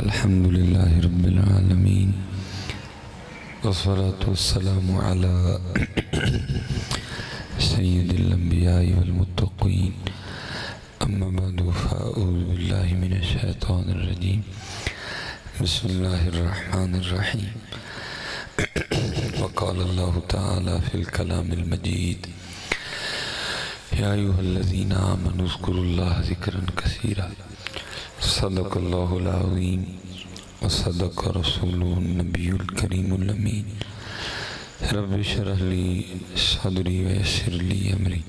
الحمد للہ رب العالمین والصلاة والسلام علی سید الانبیاء والمتقین اما بعد فاعوذ باللہ من الشیطان الرجیم بسم اللہ الرحمن الرحیم وقال اللہ تعالی فی الکلام المجید یا ایھا الذین آمنوا اذکروا اللہ ذکرا کثیرا صدق اللہ العظیم وصدق رسولہ النبی الکریم الامین رب اشرح لی صدری ویسر لی امری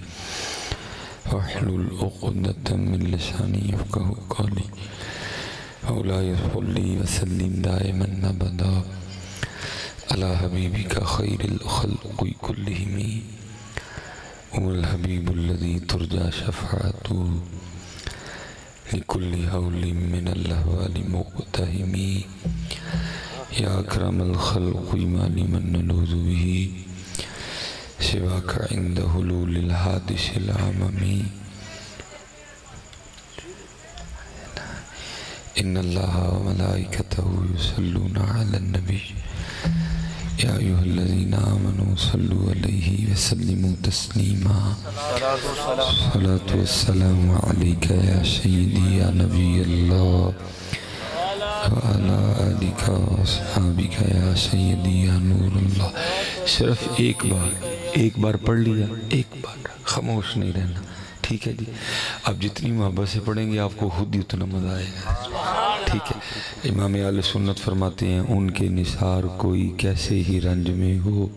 واحلل عقدۃ من لسانی یفقہوا قولی مولاي صلی وسلم دائما ابدا علی حبیبک خیر الخلق کلہم والحبیب الذی ترجى شفاعته لكل حول من الأهوال مقتهم يا أكرم الخلق ما لمن نلوذ به سواك عند حلول الحادث العممي إن الله وملائكته يصلون على النبي يا أيها الذين آمنوا صلوا عليه وسلموا تسليما الصلاة والسلام عليك يا سيدي يا نبي الله وعلى آلك وأصحابك يا سيدي يا نور الله صرف ایک بار پڑھ لیا، ایک بار خاموش نہیں رہنا، ٹھیک ہے جی؟ آپ جتنی محبت سے پڑھیں گے آپ کو خود ہی اتنا مزہ آئے گا، ٹھیک ہے؟ امام اہل سنت فرماتے ہیں ان کے نثار کوئی کیسے ہی رنج میں ہو،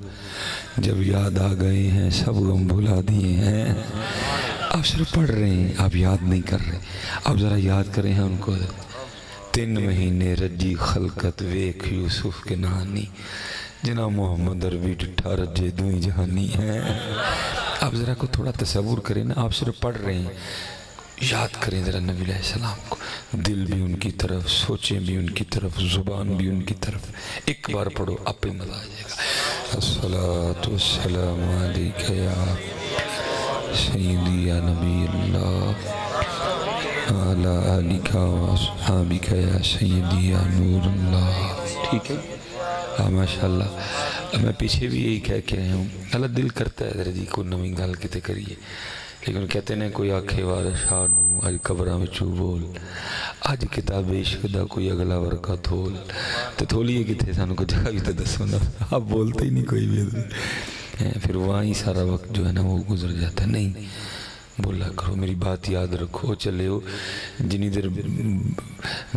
جب یاد آ گئے ہیں سب غم بھلا دیے ہیں۔ آپ صرف پڑھ رہے ہیں، آپ یاد نہیں کر رہے، آپ ذرا یاد کریں ہیں ان کو۔ 3 مہینے رجی خلقت ویکھ یوسف کے نہانی، جنا محمد عربی ڈٹھا رجے دوئی جہانی ہیں۔ آپ ذرا کو تھوڑا تصور کریں نا، آپ صرف پڑھ رہے ہیں، یاد کریں ذرا نبی علیہ السلام کو، دل بھی ان کی طرف، سوچیں بھی ان کی طرف، زبان بھی ان کی طرف۔ ایک بار پڑھو آپ پہ مزہ آ جائے گا۔ الصلاة والسلام علیکہ یا سیدی یا نبی اللہ وعلی آلکہ واصحابکہ یا سیدی یا نور اللہ، ٹھیک ہے؟ ماشاءاللہ میں پیچھے بھی یہی کہہ کے آیا ہوں، اللہ دل کرتا ہے ذرا جی کوئی نویں گل کتے کریے، لیکن کہتے ہیں کوئی آکھے وارا شاہ نو اج قبراں وچوں بول، اج کتاب عشق دا کوئی اگلا ورقہ تھول، تو تھولیے کتے سانوں کو جگہ بھی تو دسو نا، آپ بولتے ہی نہیں کوئی بھی، پھر وہاں سارا وقت جو ہے نا وہ گزر جاتا ہے۔ نہیں بولا کرو، میری بات یاد رکھو، چلے ہو جنی دیر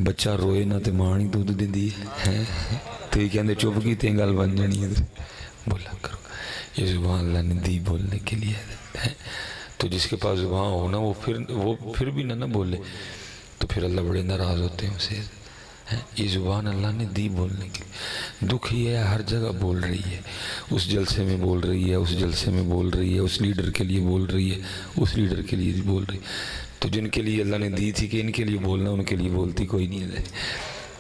بچہ روئے نہ تے ماں نہیں دودھ دیندی ہے، تو یہ کہندے چپ کی تے گل بن جانی ہے۔ بولا کرو، یہ زبان اللہ نے دی بولنے کے لیے ہے، تو جس کے پاس زبان ہو نا وہ پھر بھی نہ بولے تو پھر اللہ بڑے ناراض ہوتے ہیں اسے۔ یہ زبان اللہ نے دی بولنے کے لیے، دکھ یہ ہے ہر جگہ بول رہی ہے، اس جلسے میں بول رہی ہے، اس جلسے میں بول رہی ہے، اس لیڈر کے لیے بول رہی ہے، اس لیڈر کے لیے بول رہی ہے، تو جن کے لیے اللہ نے دی تھی کہ ان کے لیے بولنا، ان کے لیے بولتی کوئی نہیں ہے،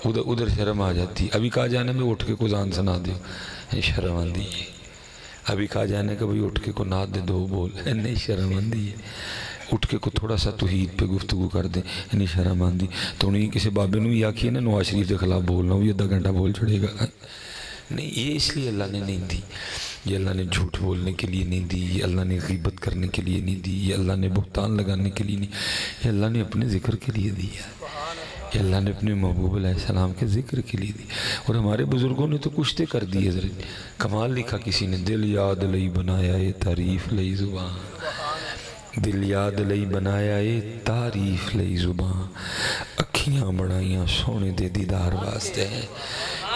ادھر شرم آ جاتی۔ ابھی کہا جانے میں اٹھ کے کو زان سنا دیو، شرم آندی ہے۔ ابھی کہا جانے کا بھئی اٹھ کے کو نعت دے دو بول، نہیں شرم آندی ہے۔ اٹھ کے کو تھوڑا سا توحید پہ گفتگو کر دیں، نہیں شرم آندی، تو انہیں کسی بابے نے یہ آکھی ہے نا نواز شریف کے خلاف بولنا، وہ 1/2 گھنٹہ بول چھڑے گا۔ نہیں، یہ اس لیے اللہ نے نہیں دی، یہ اللہ نے جھوٹ بولنے کے لیے نہیں دی، یہ اللہ نے غیبت کرنے کے لیے نہیں دی، یہ اللہ نے بہتان لگانے کے لیے نہیں، یہ اللہ نے اپنے ذکر کے لیے دی ہے، یہ اللہ نے اپنے محبوب علیہ السلام کے ذکر کے لیے دی۔ اور ہمارے بزرگوں نے تو کچھ کر دیے، ذرا کمال لکھا کسی نے، دل یاد لئی بنایا اے تعریف لئی زبان، دل یاد لئی بنایا اے تعریف لئی زبان، اکھیاں بڑھائیاں سونے دے دیدار واسطے ہیں۔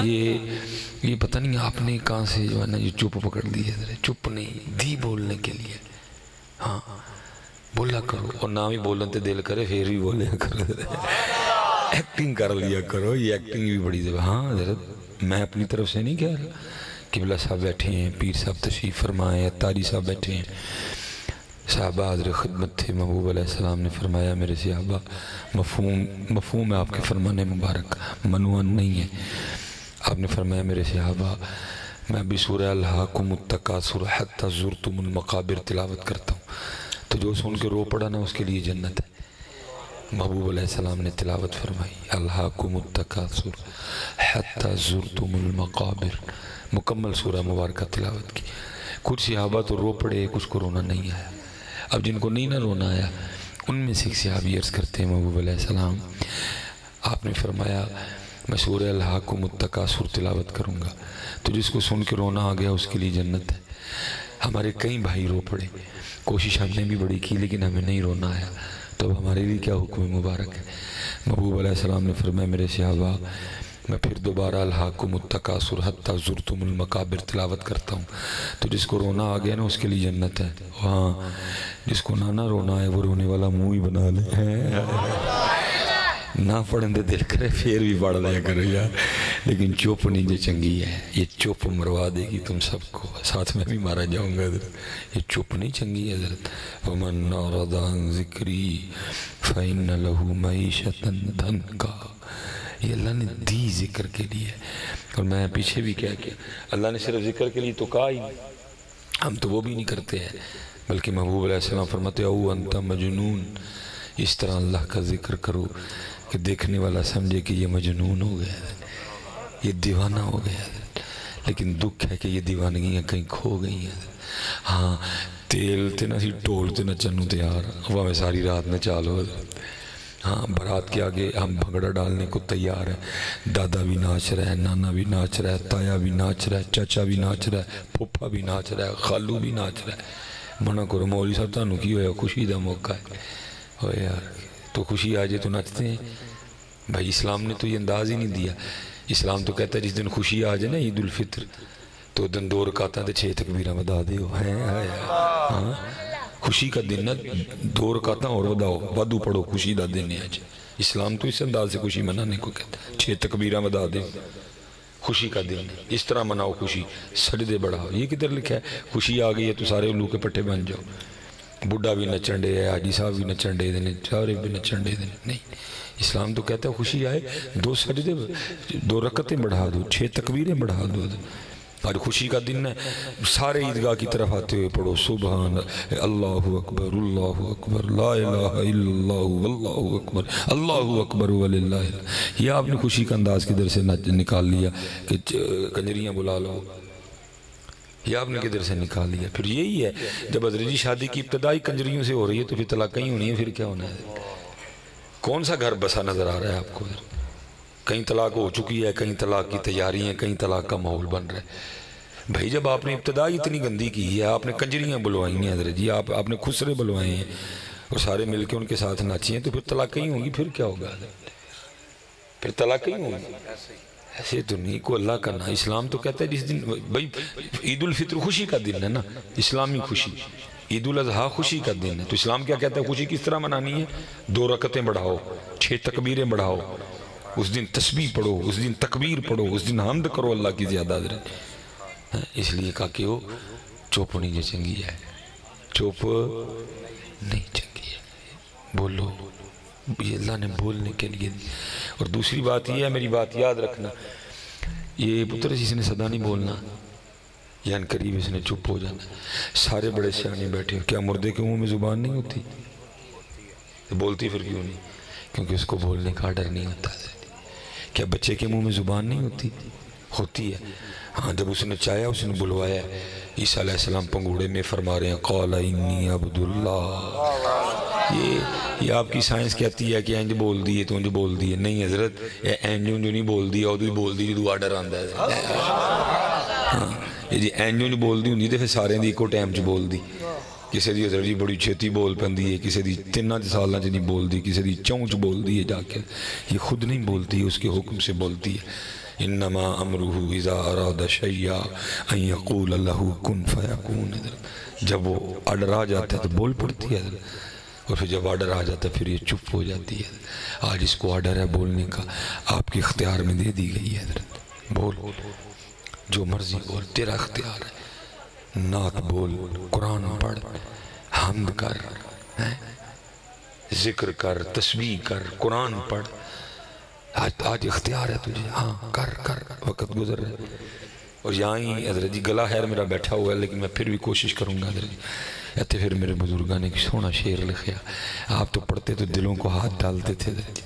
یہ پتہ نہیں آپ نے کہاں سے جو ہے نا یہ چپ پکڑ دی ہے، ذرا چپ نہیں، دی بولنے کے لیے، ہاں بولا کرو، اور نہ بھی بولن تے دل کرے پھر بھی بولے کرو، ایکٹنگ کر لیا کرو، یہ ایکٹنگ بھی بڑی زبان۔ ہاں ذرا میں اپنی طرف سے نہیں کہہ رہا، قبلہ صاحب بیٹھے ہیں، پیر صاحب تشریف فرمائے، اتاری صاحب بیٹھے ہیں، صحابہ حضر خدمت تھے، محبوب علیہ السلام نے فرمایا میرے صحابہ، مفہوم ہے آپ کے فرمان مبارک، منوان نہیں ہے۔ آپ نے فرمایا میرے صحابہ میں بھی سورہ الہاکم التکاثر حتی زرتم المقابر تلاوت کرتا ہوں، تو جو سن کے رو پڑا نا اس کے لیے جنت ہے۔ محبوب علیہ السلام نے تلاوت فرمائی الہاکم التکاثر حتی زرتم المقابر، مکمل سورہ مبارکہ تلاوت کی۔ کچھ صحابہ تو رو پڑے، کچھ کو رونا نہیں آیا۔ اب جن کو نہیں نہ رونا آیا ان میں سے ایک صحابی عرض کرتے ہیں محبوب علیہ السلام آپ نے فرمایا میں سورہ الہاکم التکاثر تلاوت کروں گا تو جس کو سن کے رونا آ گیا اس کے لیے جنت ہے۔ ہمارے کئی بھائی رو پڑے، کوشش ہم نے بھی بڑی کی لیکن ہمیں نہیں رونا آیا، تو اب ہمارے لیے کیا حکم مبارک ہے؟ محبوب علیہ السلام نے فرمایا میرے صحابہ میں پھر دوبارہ الہاکم التکاثر حتی زرتم المقابر تلاوت کرتا ہوں تو جس کو رونا آ گیا نا اس کے لیے جنت ہے، ہاں جس کو نہ رونا ہے وہ رونے والا منہ ہی بنا لے، نہ پڑھن دے دل کرے پھر بھی پڑھ لیا کرو یار، لیکن چوپ نہیں جو چنگی ہے، یہ چوپ مروا دے گی تم سب کو، ساتھ میں بھی مارا جاؤں گا حضرت، یہ چوپ نہیں چنگی ہے حضرت۔ وَمَنْ أَعْرَضَ عَنْ ذِكْرِي فَإِنَّ لَهُ مَعِيشَةً ضَنْكًا، یہ اللہ نے دی ذکر کے لیے، اور میں پیچھے بھی کیا اللہ نے صرف ذکر کے لیے تو کہا ہی نہیں، ہم تو وہ بھی نہیں کرتے ہیں، بلکہ محبوب علیہ السلام فرماتے او انت مجنون، اس طرح اللہ کا ذکر کرو کہ دیکھنے والا سمجھے کہ یہ مجنون ہو گیا ہے، یہ دیوانہ ہو گیا ہے۔ لیکن دکھ ہے کہ یہ دیوانگیاں کہیں کھو گئی ہیں۔ ہاں تیل تے نہ سی ٹول تے نہ چنو تیار، وہ میں ساری رات نہ چالو، ہاں برات کے آگے ہم بھنگڑا ڈالنے کو تیار ہیں، دادا بھی ناچ رہا ہے، نانا بھی ناچ رہا ہے، تایا بھی ناچ رہا ہے، چاچا بھی ناچ رہا ہے، پھوپھا بھی ناچ رہا ہے، خالو بھی ناچ رہا ہے۔ منع کرو مولوی صاحب تانوں کی ہویا، خوشی دا موقع ہے ہوئے یار، تو خوشی آ جائے تو ناچتے ہیں بھائی۔ اسلام نے تو یہ انداز ہی نہیں دیا، اسلام تو کہتا ہے جس دن خوشی آ جائے نا عید الفطر تو دن 2 رکعتاں تے 6 تکبیراں بدا دیو، ہاں خوشی کا دن نا 2 رکعتاں اور بداؤ، ودو پڑھو، خوشی دا دن ہے آج۔ اسلام تو اس انداز سے خوشی منانے کو کہتا ہے، 6 تکبیراں بدا دیو، خوشی کا دن اس طرح مناؤ خوشی، سجدے بڑھاؤ۔ یہ کدھر لکھا ہے خوشی آ گئی ہے تو سارے الو کے پٹے بن جاؤ، بڈھا بھی نچن دے ہے، حاجی صاحب بھی نچن دے دینے، سارے بھی نچن دے دینے، نہیں۔ اسلام تو کہتا ہے خوشی آئے 2 سجدے 2 رکعتیں بڑھا دو، 6 تکبیریں بڑھا دو۔ آج خوشی کا دن ہے، سارے عیدگاہ کی طرف آتے ہوئے پڑھو سبحان اللہ اکبر لا الہ الا اللہ واللہ اکبر اللہ اکبر وللہ۔ یہ آپ نے خوشی کا انداز کدھر سے نکال لیا کہ کنجریاں بلا لو، یہ آپ نے کدھر سے نکال لیا؟ پھر یہی ہے جب حضرت جی شادی کی ابتدائی کنجریوں سے ہو رہی ہے تو پھر طلاق کہیں ہونی ہے، پھر کیا ہونا ہے؟ کون سا گھر بسا نظر آ رہا ہے آپ کو؟ کہیں طلاق ہو چکی ہے، کہیں طلاق کی تیاری ہے، کہیں طلاق کا ماحول بن رہا ہے۔ بھائی جب آپ نے ابتدائی اتنی گندی کی ہے، آپ نے کنجریاں بلوائی ہیں حضرت جی، آپ نے خسرے بلوائے ہیں اور سارے مل کے ان کے ساتھ ناچی ہیں، تو پھر طلاق کہیں ہوں گی، پھر کیا ہوگا؟ پھر طلاق کہیں ہوگی؟ ایسے تو نہیں کو اللہ کا نا۔ اسلام تو کہتا ہے جس دن بھائی عید الفطر خوشی کا دن ہے نا، اسلامی خوشی، عید الاضحیٰ خوشی کا دن ہے، تو اسلام کیا کہتا ہے خوشی کس طرح منانی ہے؟ 2 رکعتیں بڑھاؤ، 6 تکبیریں بڑھاؤ، اس دن تسبیح پڑھو، اس دن تکبیر پڑھو، اس دن حمد کرو اللہ کی زیادہ حضرت۔ اس لیے کہا کہ وہ چوپ نہیں چنگی ہے، چوپ نہیں چنگی ہے، بولو، یہ اللہ نے بولنے کے لیے دی۔ اور دوسری بات یہ ہے، میری بات یاد رکھنا، یہ پتر اس نے صدا نہیں بولنا، یعنی قریب اس نے چپ ہو جانا۔ سارے بڑے سیانے بیٹھے، کیا مردے کے منہ میں زبان نہیں ہوتی؟ بولتی پھر کیوں نہیں؟ کیونکہ اس کو بولنے کا ڈر نہیں ہوتا۔ کیا بچے کے منہ میں زبان نہیں ہوتی؟ ہوتی ہے۔ ہاں جب اس نے چاہیا اس نے بلوایا۔ عیسیٰ علیہ السلام پنگوڑے میں فرما رہے ہیں قال انی عبداللہ، یہ آپ کی سائنس کہتی ہے کہ اینج بول دیئے تو انج بول دیئے، نہیں حضرت، اینج جو نہیں بول دیئے اور تو بول دیئے تو آڈر آندہ ہے۔ ہاں یہ جی اینج جو بول دی ہوں تو پھر سارے دی ایک ٹائم چ بول دی، کسی دی حضرت جی بڑی چھتی بول پندی ہے، کسی دی 3 سالہ چ نہیں بول دی، کسی دی 4 چ بول دی ہے جا کے، یہ خود نہیں بولتی ہے، اس کے حکم سے بولتی ہے۔ انما امرہ اذا اراد شیئا ان یقول له کن فیکون، جب وہ آڈر آ جاتا ہے تو بول پڑتی ہے، اور پھر جب آڈر آ جاتا ہے پھر یہ چپ ہو جاتی ہے۔ آج اس کو آڈر ہے بولنے کا، آپ کے اختیار میں دے دی گئی ہے حضرت، بول جو مرضی بول، تیرا اختیار ہے، نعت بول، قرآن پڑھ، حمد کر، ذکر کر، تسبیح کر، قرآن پڑھ، آج اختیار ہے تجھے، ہاں کر وقت گزر رہا ہے۔ اور یہاں ہی حضرت جی گلا خیر میرا بیٹھا ہوا ہے لیکن میں پھر بھی کوشش کروں گا حضرت جی، اتنے پھر میرے بزرگاں نے ایک سونا شعر لکھیا، آپ تو پڑھتے تو دلوں کو ہاتھ ڈالتے تھے حضرت جی۔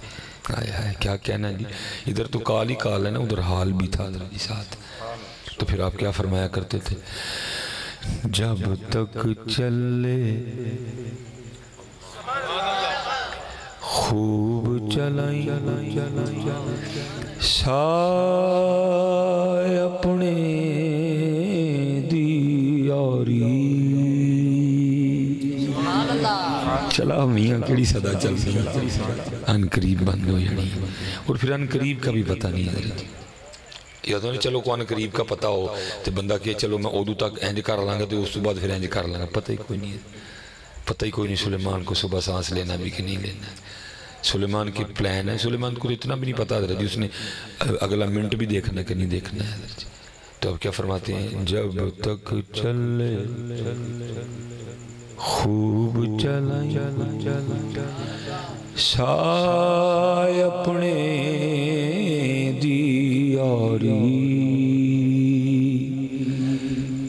آئے ہائے کیا کہنا جی، ادھر تو کال ہی کال ہے نا، ادھر حال بھی تھا حضرت جی ساتھ۔ تو پھر آپ کیا فرمایا کرتے تھے، جب تک چلے خوب چلائیں سائے اپنے دیاری، چلا میاں کیڑی صدا چل سکتا، ان قریب بند ہو جانی، اور پھر ان قریب کا بھی پتہ نہیں ہے۔ یا تو نہیں چلو کو ان قریب کا پتہ ہو تو بندہ کہ چلو میں اودو تک اینج کر لانگا تو اس تو بعد پھر اینج کر لانگا، پتہ ہی کوئی نہیں ہے، پتہ ہی کوئی نہیں سلیمان کو صبح سانس لینا بھی کہ نہیں لینا ہے۔ سلیمان کی پلان ہے، سلیمان کو اتنا بھی نہیں پتا حضرت جی، اس نے اگلا منٹ بھی دیکھنا کہ نہیں دیکھنا ہے حضرت جی۔ تو اب کیا فرماتے ہیں، جب تک چلے خوب چلائیں سائے اپنے دیاری،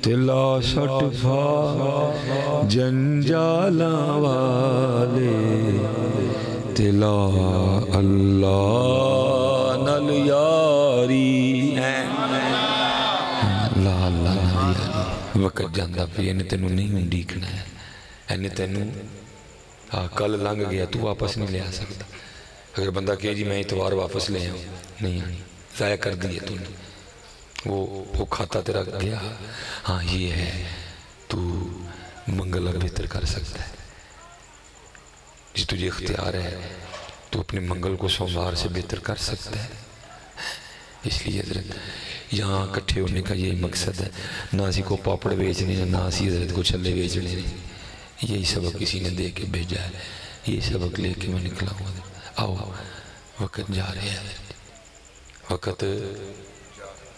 تلا سٹفا جنجالاں والے، تلا اللہ نل یاری، اللہ اللہ نل یاری۔ وقت جاندہ پہ انہیں تینوں نہیں اڈیکنا ہے، انہیں تینوں کل لنگ گیا تو واپس نہیں لے آ سکتا۔ اگر بندہ کہے جی میں اتوار واپس لے آؤں، نہیں آنی، ضائع کر دیے تو نے، وہ کھاتا تیرا گیا۔ ہاں یہ ہے تو منگل بہتر کر سکتا ہے، جس تجھے اختیار ہے تو اپنے منگل کو سوموار سے بہتر کر سکتا ہے۔ اس لیے حضرت یہاں کٹھے ہونے کا یہی مقصد ہے، نہ اسی کو پاپڑ بیچنے نہ اسی حضرت کو چھلے بیچنے، یہی سبق کسی نے دے کے بھیجا ہے، یہی سبق لے کے میں نکلا ہوں۔ آؤ وقت جا رہے ہیں، وقت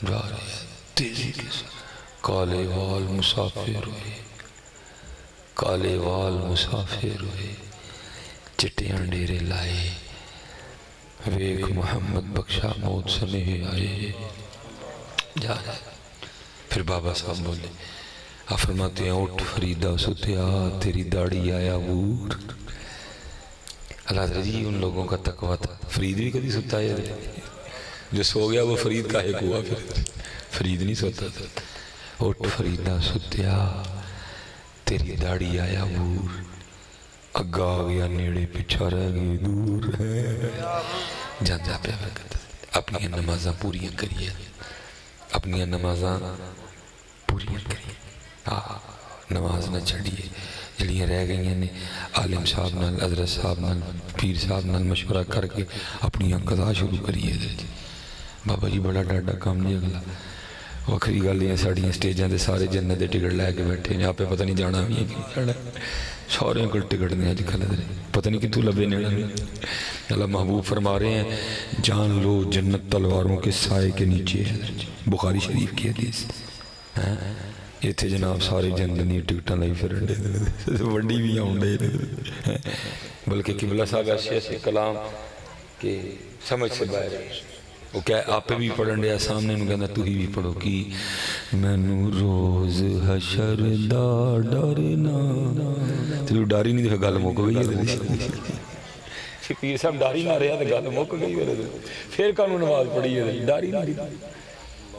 جا رہے ہیں تیزی کے ساتھ، کالے وال مسافر ہوئے، کالے وال مسافر ہوئے، چٹیاں ڈیرے لائے، ویک محمد بخشا موت سنے آئے، جا رہے ہیں۔ پھر بابا صاحب بولے، آپ فرماتے ہیں اٹھ فریدہ ستیا تیری داڑھی آیا بور۔ اللہ حضرت جی ان لوگوں کا تقویٰ تھا، فرید بھی کبھی ستا ہے، جو سو گیا وہ فرید کا ایک ہوا، پھر فرید نہیں سوتا تھا۔ اٹھ فریدہ ستیا تیری داڑھی آیا بور، اگا گیا نیڑے پچھا رہ گئی دور ہے، جانتا پہ وقت اپنی نمازاں پوریاں کریے، اپنی نمازاں پوریاں کریے، نماز نہ چھڑیے، جلیاں رہ گئی ہیں عالم صاحب نال حضرت صاحب نال پیر صاحب نال مشورہ کر کے اپنی قضا شروع کریے۔ بابا جی بڑا ڈاڈا کام نہیں اگلا، وکری گل یہ ساڑیاں سٹیجاں دے سارے جنت دے ٹکٹ لے کے بیٹھے ہیں، آپ پہ پتہ نہیں جانا بھی ہے کہ جانا ہے، سارے کل ٹکٹ نے آج کھلا دے، پتہ نہیں کتوں لبے نیڑا نہیں۔ اللہ محبوب فرما رہے ہیں جان لو جنت تلواروں کے سائے کے نیچے ہے، بخاری شریف کی حدیث۔ یہ تھے جناب سارے جندنی ٹکٹاں لائی فرنڈے وڈی بھی آؤنڈے، بلکہ قبلہ صاحب ایسے کلام کہ سمجھ سے باہر ہے۔ وہ کہہ آپ پہ بھی پڑھن رہا سامنے انہوں کہنا تو ہی بھی پڑھو کی میں نو روز حشر دا ڈرنا، تو ڈاری نہیں دیکھا گل موک گئی ہے، پیر صاحب ڈاری نہ رہا تو گل موک گئی ہے، پھر کانو نماز پڑھی ہے ڈاری نہیں دیکھا۔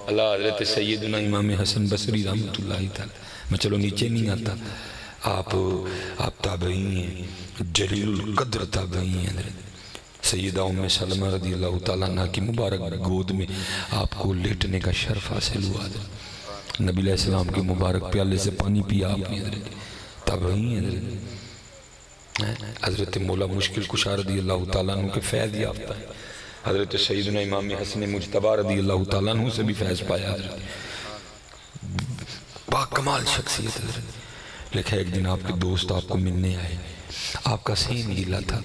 اللہ حضرت سیدنا امام حسن بصری رحمت اللہ تعالی، میں چلو نیچے نہیں آتا، آپ تابعی ہیں، جلیل القدر تابعی ہیں حضرت سیدہ ام سلمہ رضی اللہ تعالیٰ عنہ کی مبارک گود میں آپ کو لیٹنے کا شرف حاصل ہوا حضرت، نبی علیہ السلام کے مبارک پیالے سے پانی پیا آپ نے حضرت، تابعی ہیں حضرت مولا مشکل کشا رضی اللہ تعالیٰ عنہ کے فیض یافتہ ہے، حضرت سیدنا امام حسن مجتبی رضی اللہ تعالیٰ عنہ سے بھی فیض پایا حضرت، باکمال شخصیت حضرت۔ لکھا ایک دن آپ کے دوست آپ کو ملنے آئے، آپ کا سین گیلا تھا،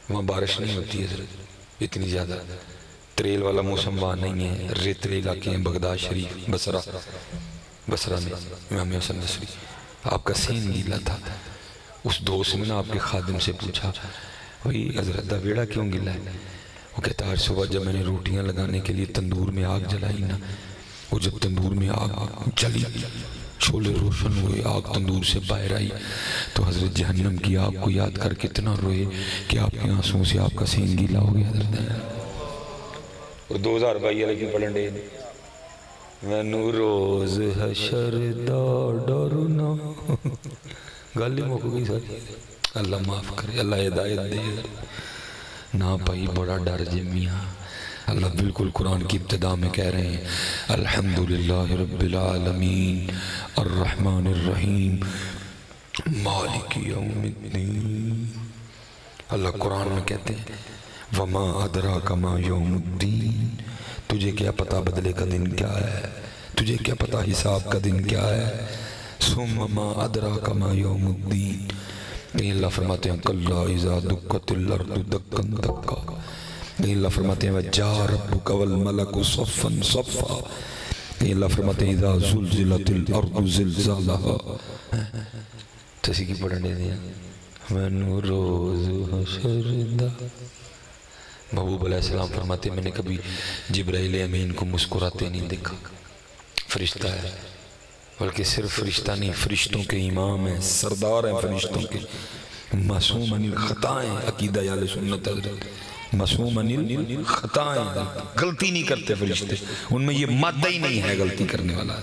وہاں بارش نہیں ہوتی حضرت اتنی زیادہ، تریل والا موسم وہاں نہیں ہے، ریتلے علاقے ہیں بغداد شریف بصرہ میں امام حسن بصری، آپ کا سین گیلا تھا۔ اس دوست نے آپ کے خادم سے پوچھا وہی حضرت دا ویڑا کیوں گیلا ہے؟ وہ کہتا ہے صبح جب میں نے روٹیاں لگانے کے لیے تندور میں آگ جلائی نا، وہ جب تندور میں آگ جلی شعلے روشن ہوئے، آگ تندور سے باہر آئی تو حضرت جہنم کی آگ کو یاد کر کے اتنا روئے کہ آپ کے آنسوں سے آپ کا سین گیلا ہو گیا حضرت۔ اور 2022 علیہ کی پلنڈے مینو روز حشر دا ڈرنا، گل ہی مک گئی ساری۔ اللہ معاف کرے، اللہ ہدایت دے نا پائی، بڑا ڈر جے میاں۔ اللہ بالکل قرآن کی ابتدا میں کہہ رہے ہیں الحمدللہ رب العالمین الرحمن الرحیم مالک یوم الدین۔ اللہ قرآن میں کہتے ہیں وما ادراک ما یوم الدین، تجھے کیا پتا بدلے کا دن کیا ہے، تجھے کیا پتا حساب کا دن کیا ہے۔ ثم ما ادراک ما یوم الدین، اللہ فرماتے ہیں کلا اذا دکت الارض دکن دکا، اللہ فرماتے ہیں وَجَاءَ رَبُّكَ وَالْمَلَكُ صَفًّا صَفًّا، اللہ فرماتے ہیں اذا زلزلت الارض زلزالها۔ تسی کی پڑھنے دیا منو روز حشر دا۔ محبوب علیہ السلام فرماتے ہیں میں نے کبھی جبرائیل امین کو مسکراتے نہیں دیکھا۔ فرشتہ ہے، بلکہ صرف فرشتہ نہیں، فرشتوں کے امام ہیں، سردار ہیں فرشتوں کے، معصوم عن الخطائیں، عقیدہ اہل سنت حضرت، معصوم عن الخطائیں، غلطی نہیں کرتے فرشتے، ان میں یہ مادہ ہی نہیں ہے غلطی کرنے والا،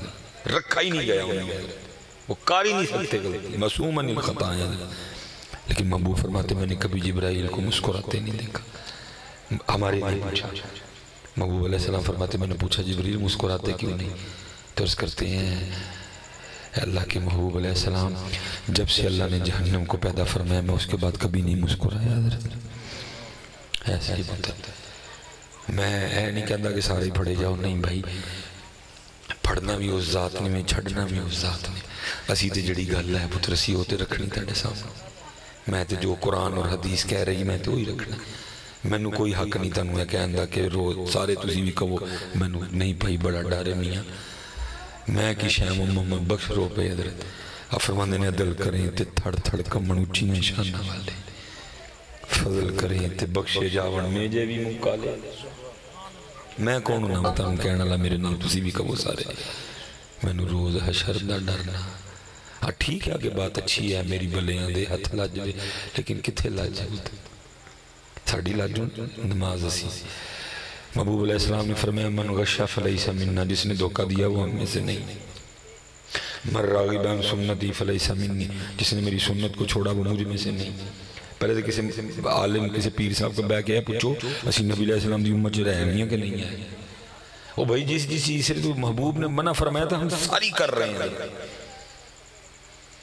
رکھا ہی نہیں گیا ان میں، وہ کر ہی نہیں سکتے غلطی، معصوم عن الخطائیں۔ لیکن محبوب فرماتے میں نے کبھی جبرائیل کو مسکراتے نہیں دیکھا۔ ہمارے لیے پوچھا، محبوب علیہ السلام فرماتے میں نے پوچھا جبرائیل مسکراتے کیوں نہیں؟ تو عرض کرتے ہیں اللہ کے محبوب علیہ السلام جب سے اللہ نے جہنم کو پیدا فرمایا میں اس کے بعد کبھی نہیں مسکرایا حضرت۔ ایسا ہی بات ہے، میں نہیں کہتا کہ سارے پڑھے جاؤ، نہیں بھائی، پڑھنا بھی اس ذات نے میں، چھڑنا بھی اس ذات نے۔ اسی تے جڑی گل ہے پتر اسی ہوتے رکھنی تھے سامنے، میں تے جو قرآن اور حدیث کہہ رہی میں تے وہی رکھنا، مینوں کوئی حق نہیں تنوں ہے کہندا کہ روز سارے تسی بھی کہو، مینوں نہیں بھائی بڑا ڈر ہے میاں، میں کی شیم محمد بخش رو پہ حضرت۔ آپ فرماندے نے عدل کریں تے تھڑ تھڑ کمن اچھیاں شانہ والے، فضل کریں تے بخشے جاون میں جے بھی مکالے۔ میں کون نہ بتاؤں کہنا اللہ میرے نال تسی بھی کہو سارے، مینوں روز حشر دا ڈرنا۔ ہاں ٹھیک ہے کہ بات اچھی ہے میری بلیاں دے ہاتھ لج دے، لیکن کتھے لج ساڑی لاجوں نماز اسی۔ محبوب علیہ السلام نے فرمایا من غشہ فلیس مننا، جس نے دھوکہ دیا وہ ہم میں سے نہیں۔ من راغب عن سنتی فلیس منی، جس نے میری سنت کو چھوڑا وہ مجھ میں سے نہیں۔ پہلے تو کسی عالم کسی پیر صاحب کو بیٹھ کے پوچھو اسی نبی علیہ السلام دی امت جو رہنی ہے کہ نہیں ہے؟ وہ بھائی جس چیز سے تو محبوب نے منع فرمایا تھا ہم ساری کر رہے ہیں۔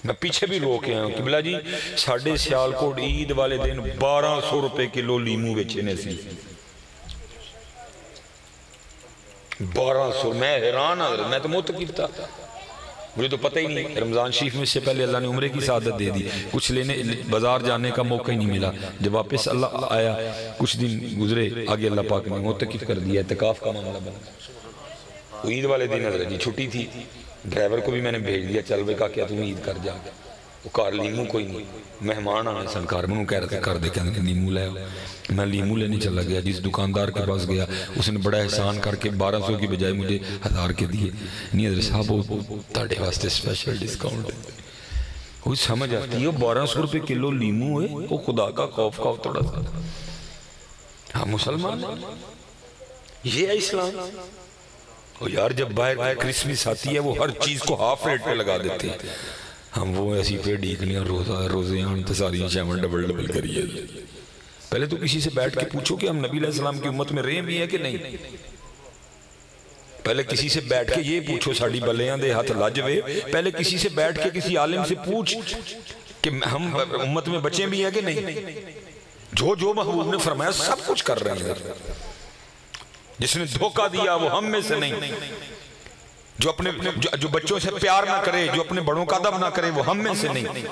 میں پیچھے بھی رو کے آیا ہوں قبلہ جی ساڑھے سیالکوٹ عید والے دن 1200 روپے کلو لیمو بیچنے سی، 1200۔ میں حیران حضرت، میں تو متقب تھا، مجھے تو پتہ ہی نہیں۔ رمضان شریف میں سے پہلے اللہ نے عمرے کی سعادت دے دی، کچھ لینے بازار جانے کا موقع ہی نہیں ملا۔ جب واپس اللہ آیا کچھ دن گزرے آگے اللہ پاک نے متقب کر دیا، اعتکاف کا معاملہ بنا۔ عید والے دن حضرت جی چھٹی تھی، ڈرائیور کو بھی میں نے بھیج دیا چل بے کا کیا تم عید کر جا، وہ کار لیمو کوئی نہیں، مہمان آنے سنکار میں کہہ رہا تھا کر دے کہ لیمو لے آؤ۔ میں لیمو لینے چلا گیا، جس دکاندار کے پاس گیا اس نے بڑا احسان کر کے 1200 کی بجائے مجھے 1000 کے دیے۔ نہیں حضرت صاحب وہ تاڑے واسطے اسپیشل ڈسکاؤنٹ ہے، وہ سمجھ آتی ہے 1200 روپے کلو لیمو ہے، وہ خدا کا خوف تھوڑا سا۔ ہاں مسلمان یہ ہے اسلام۔ اور یار جب باہر کرسمس آتی ہے وہ ہر چیز کو ہاف ریٹ پہ لگا دیتے ہیں، ہم وہ ایسی پہ ڈیکنے اور روزے آن تو ساری شیمن ڈبل کریے۔ پہلے تو کسی سے بیٹھ کے پوچھو کہ ہم نبی علیہ السلام کی امت میں رہے بھی ہیں کہ نہیں۔ پہلے کسی سے بیٹھ کے یہ پوچھو ساڑی بلیاں دے ہاتھ لاجوے، پہلے کسی سے بیٹھ کے کسی عالم سے پوچھ کہ ہم امت میں بچے بھی ہیں کہ نہیں۔ جو محبوب نے فرمایا سب کچھ کر رہے ہیں۔ جس نے دھوکہ دیا وہ ہم میں سے نہیں، جو بچوں سے پیار نہ کرے، جو اپنے بڑوں کا ادب نہ کرے وہ ہم میں سے نہیں۔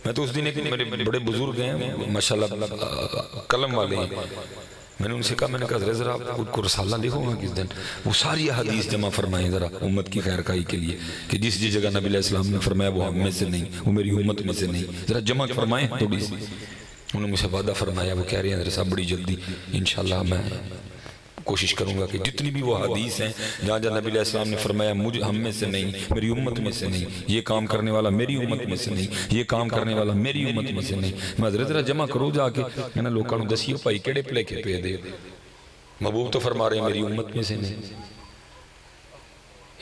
میں تو اس دن ایک میرے بڑے بزرگ ہیں ماشاءاللہ قلم والے ہیں، میں نے ان سے کہا میں نے کہا ذرا آپ کو رسالہ لکھو گا کس دن، وہ ساری حدیث جمع فرمائیں ذرا امت کی خیر خواہی کے لیے کہ جس جگہ نبی علیہ السلام نے فرمایا وہ ہم میں سے نہیں، وہ میری امت میں سے نہیں، ذرا جمع فرمائیں تھوڑی سی۔ انہوں نے مجھے وعدہ فرمایا، وہ کہہ رہے ہیں ذرا صاحب بڑی جلدی انشاءاللہ میں کوشش کروں گا کہ جتنی بھی وہ حدیث ہیں جہاں جہاں نبی علیہ السلام نے فرمایا مجھ ہم میں سے نہیں، میری امت میں سے نہیں، یہ کام کرنے والا میری امت میں سے نہیں، یہ کام کرنے والا میری امت میں سے نہیں، میں حضرت رہا جمع کرو جا کے میں نے لوگوں کو دسیو پائی کیڑے پلے کے پہ دے محبوب تو فرما رہے ہیں میری امت میں سے نہیں۔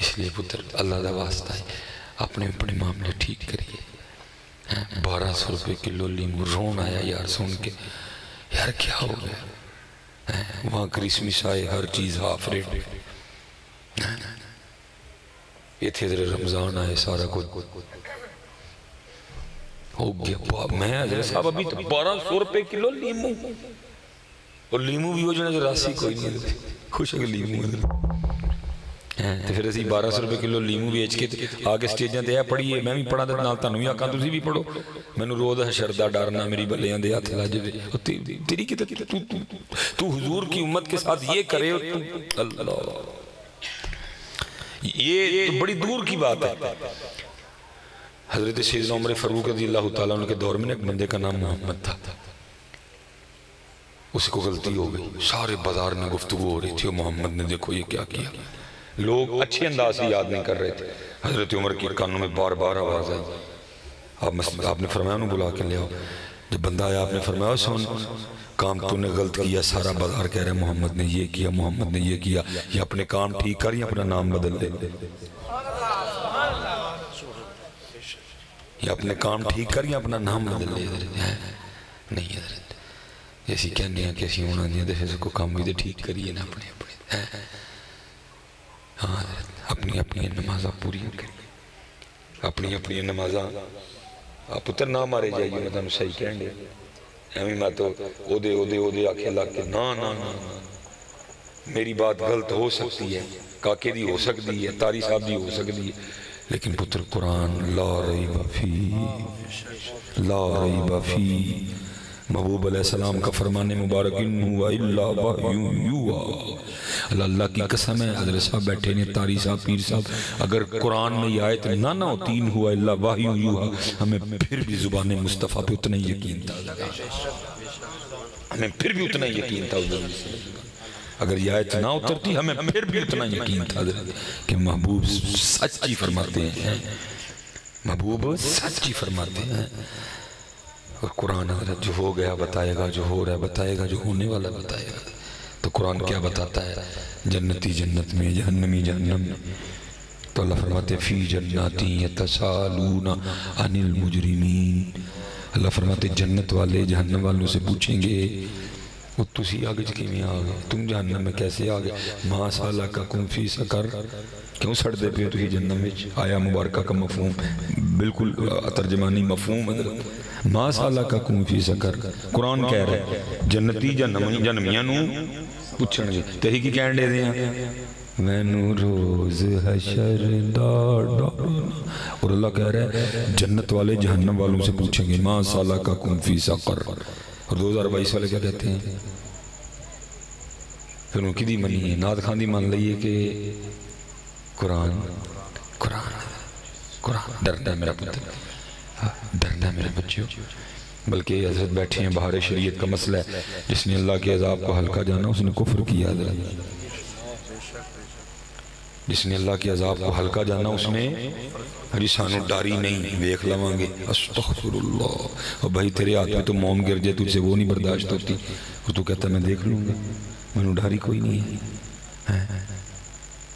اس لیے پتر اللہ دا واسطہ ہے اپنے اپنے معاملے ٹھیک کریے۔ 1200 روپے کلو لیمو، رون آیا یار سن کے، یار کیا ہو گیا؟ وہاں کرسمس آئے، ہر چیز ہاف ریٹ، یہ تھے حضرت رمضان آئے، سارا کچھ ہو گیا۔ میں حضرت صاحب ابھی تو 1200 روپے کلو لیمو، اور لیمو بھی ہو جانا جو راسی کوئی نہیں، خوش ہے کہ لیمو ہے تو پھر اسی 1200 روپے کلو لیمو بھی اچ کے آگے سٹیجاں تے پڑھیے، میں بھی پڑھا دینا تانوں بھی آکھاں تسی بھی پڑھو، میں نے روز حشردہ ڈارنا میری بلیاں دے ہاتھ لا جوے تیری کی تو حضور کی امت کے ساتھ یہ کرے، اللہ یہ تو بڑی دور کی بات ہے۔ حضرت سیدنا عمر فاروق رضی اللہ تعالیٰ عنہ کے دور میں ایک بندے کا نام محمد تھا، اس کو غلطی ہو گئی، سارے بازار میں گفتگو ہو رہی تھی، محمد نے دیکھو یہ کیا کیا، لوگ اچھے انداز سے یاد نہیں کر رہے تھے۔ حضرت عمر کی کانوں میں بار بار آواز آئی، آپ نے فرمایا انہوں بلا کے لے آؤ۔ جب بندہ آیا آپ نے فرمایا سن کام تو نے غلط کیا، سارا بازار کہہ رہے محمد نے یہ کیا، محمد نے یہ کیا، یہ اپنے کام ٹھیک کر یا اپنا نام بدل دے، یہ اپنے کام ٹھیک کر یا اپنا نام بدل دے۔ نہیں حضرت ایسی کہنے ہیں کہ ایسی ہونا نہیں ہے، پھر کو کام بھی دے ٹھیک کریے نا اپنے اپنے، ہاں اپنی اپنی نمازہ پوری کریے، اپنی اپنی نمازہ پتر نہ مارے جائیے، میں تمہیں صحیح کہیں گے ایمی میں تو او دے آکھے لگ کے نا نا نا میری بات غلط ہو سکتی ہے، کاکے دی ہو سکتی ہے، تاری صاحب دی ہو سکتی ہے، لیکن پتر قرآن لا ریب فی محبوب علیہ السلام کا فرمان مبارک ان ہوا الا وحی یوحی، اللہ کی قسم ہے حضرت صاحب بیٹھے نے، تاری صاحب، پیر صاحب، اگر قرآن میں یہ آیت نہ ہوتی ان ہوا الا وحی یوحی، ہمیں پھر بھی زبان مصطفیٰ پہ اتنا ہی یقین تھا، ہمیں پھر بھی اتنا ہی یقین تھا، اگر یہ آیت نہ اترتی ہمیں پھر بھی اتنا یقین تھا کہ محبوب سچی فرماتے ہیں، محبوب سچی فرماتے ہیں، اور قرآن حضرت جو ہو گیا بتائے گا، جو ہو رہا ہے بتائے گا، جو ہونے والا بتائے گا۔ تو قرآن کیا بتاتا ہے؟ جنتی جنت میں، جہنمی جہنم میں، تو اللہ فرماتے ہیں فی جناتی یتسالون عن المجرمین، اللہ فرماتے ہیں جنت والے جہنم والوں سے پوچھیں گے وہ تسی آگے جکی میں آگے، تم جہنم میں کیسے آگے، ما سالککم فی سقر، کیوں سڑ دے پہ تسی جہنم میں؟ آیا مبارکہ کا مفہوم بالکل ترجمانی مفہوم ہے، ما سالککم فی سقر، قرآن کہہ رہا ہے جنتی جہنمیاں نو پوچھن گے، تہی کی کہن دے دیں میں نو روز حشر ڈاڑنا، اور اللہ کہہ رہا ہے جنت والے جہنم والوں سے پوچھیں گے ما سالککم فی سقر، اور 2022 والے کیا کہتے ہیں؟ پھر انہوں کی دی منی ہے، ناد خان دی مان لئیے کہ قرآن ڈرنا ہے میرا پتر، ڈرنا ہے میرے بچیوں، بلکہ حضرت بیٹھے ہیں بہار شریعت کا مسئلہ ہے، جس نے اللہ کے عذاب کو ہلکا جانا اس نے کفر کیا، حضرت جس نے اللہ کے عذاب کو ہلکا جانا اس نے رسانو ڈاری نہیں، دیکھ لواں گے استغفر اللہ، اور بھائی تیرے ہاتھ میں تو موم گر جائے تجھ سے وہ نہیں برداشت ہوتی، اور تو کہتا ہے میں دیکھ لوں گا، میں نے ڈاری کوئی نہیں ہے۔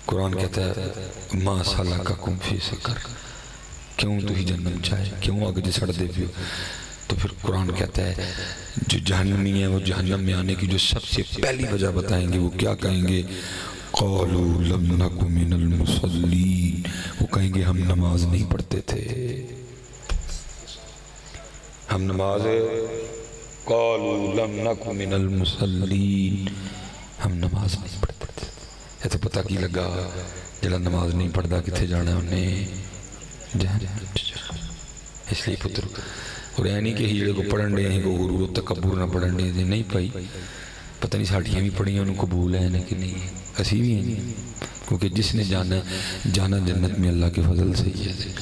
قرآن کہتا ہے ما سالککم فی سقر، کیوں تو ہی جہنم چاہے، کیوں آگے جی سڑ دے پیو؟ تو پھر قرآن کہتا ہے جو جہنمی ہیں وہ جہنم میں آنے کی جو سب سے پہلی وجہ بتائیں گے وہ کیا کہیں گے؟ قالوا لم نک من المصلین، وہ کہیں گے ہم نماز نہیں پڑھتے تھے، ہم نماز، قالوا لم نک من المصلین، ہم نماز نہیں پڑھتے تھے۔ یہ تو پتہ کی لگا جلا نماز نہیں پڑھتا کتھے جانا ہے انہیں جہنم، اس لیے پتر اور اینی کہ ہی جڑے کو پڑھن دے ہیں کو غرور و تکبر نہ پڑھن دے نہیں پائی، پتہ نہیں ساڑھیاں بھی پڑھی ہیں انہوں قبول ہیں کہ نہیں ہے، اسی بھی ہیں، کیونکہ جس نے جانا جنت میں اللہ کے فضل سے ہی ہے،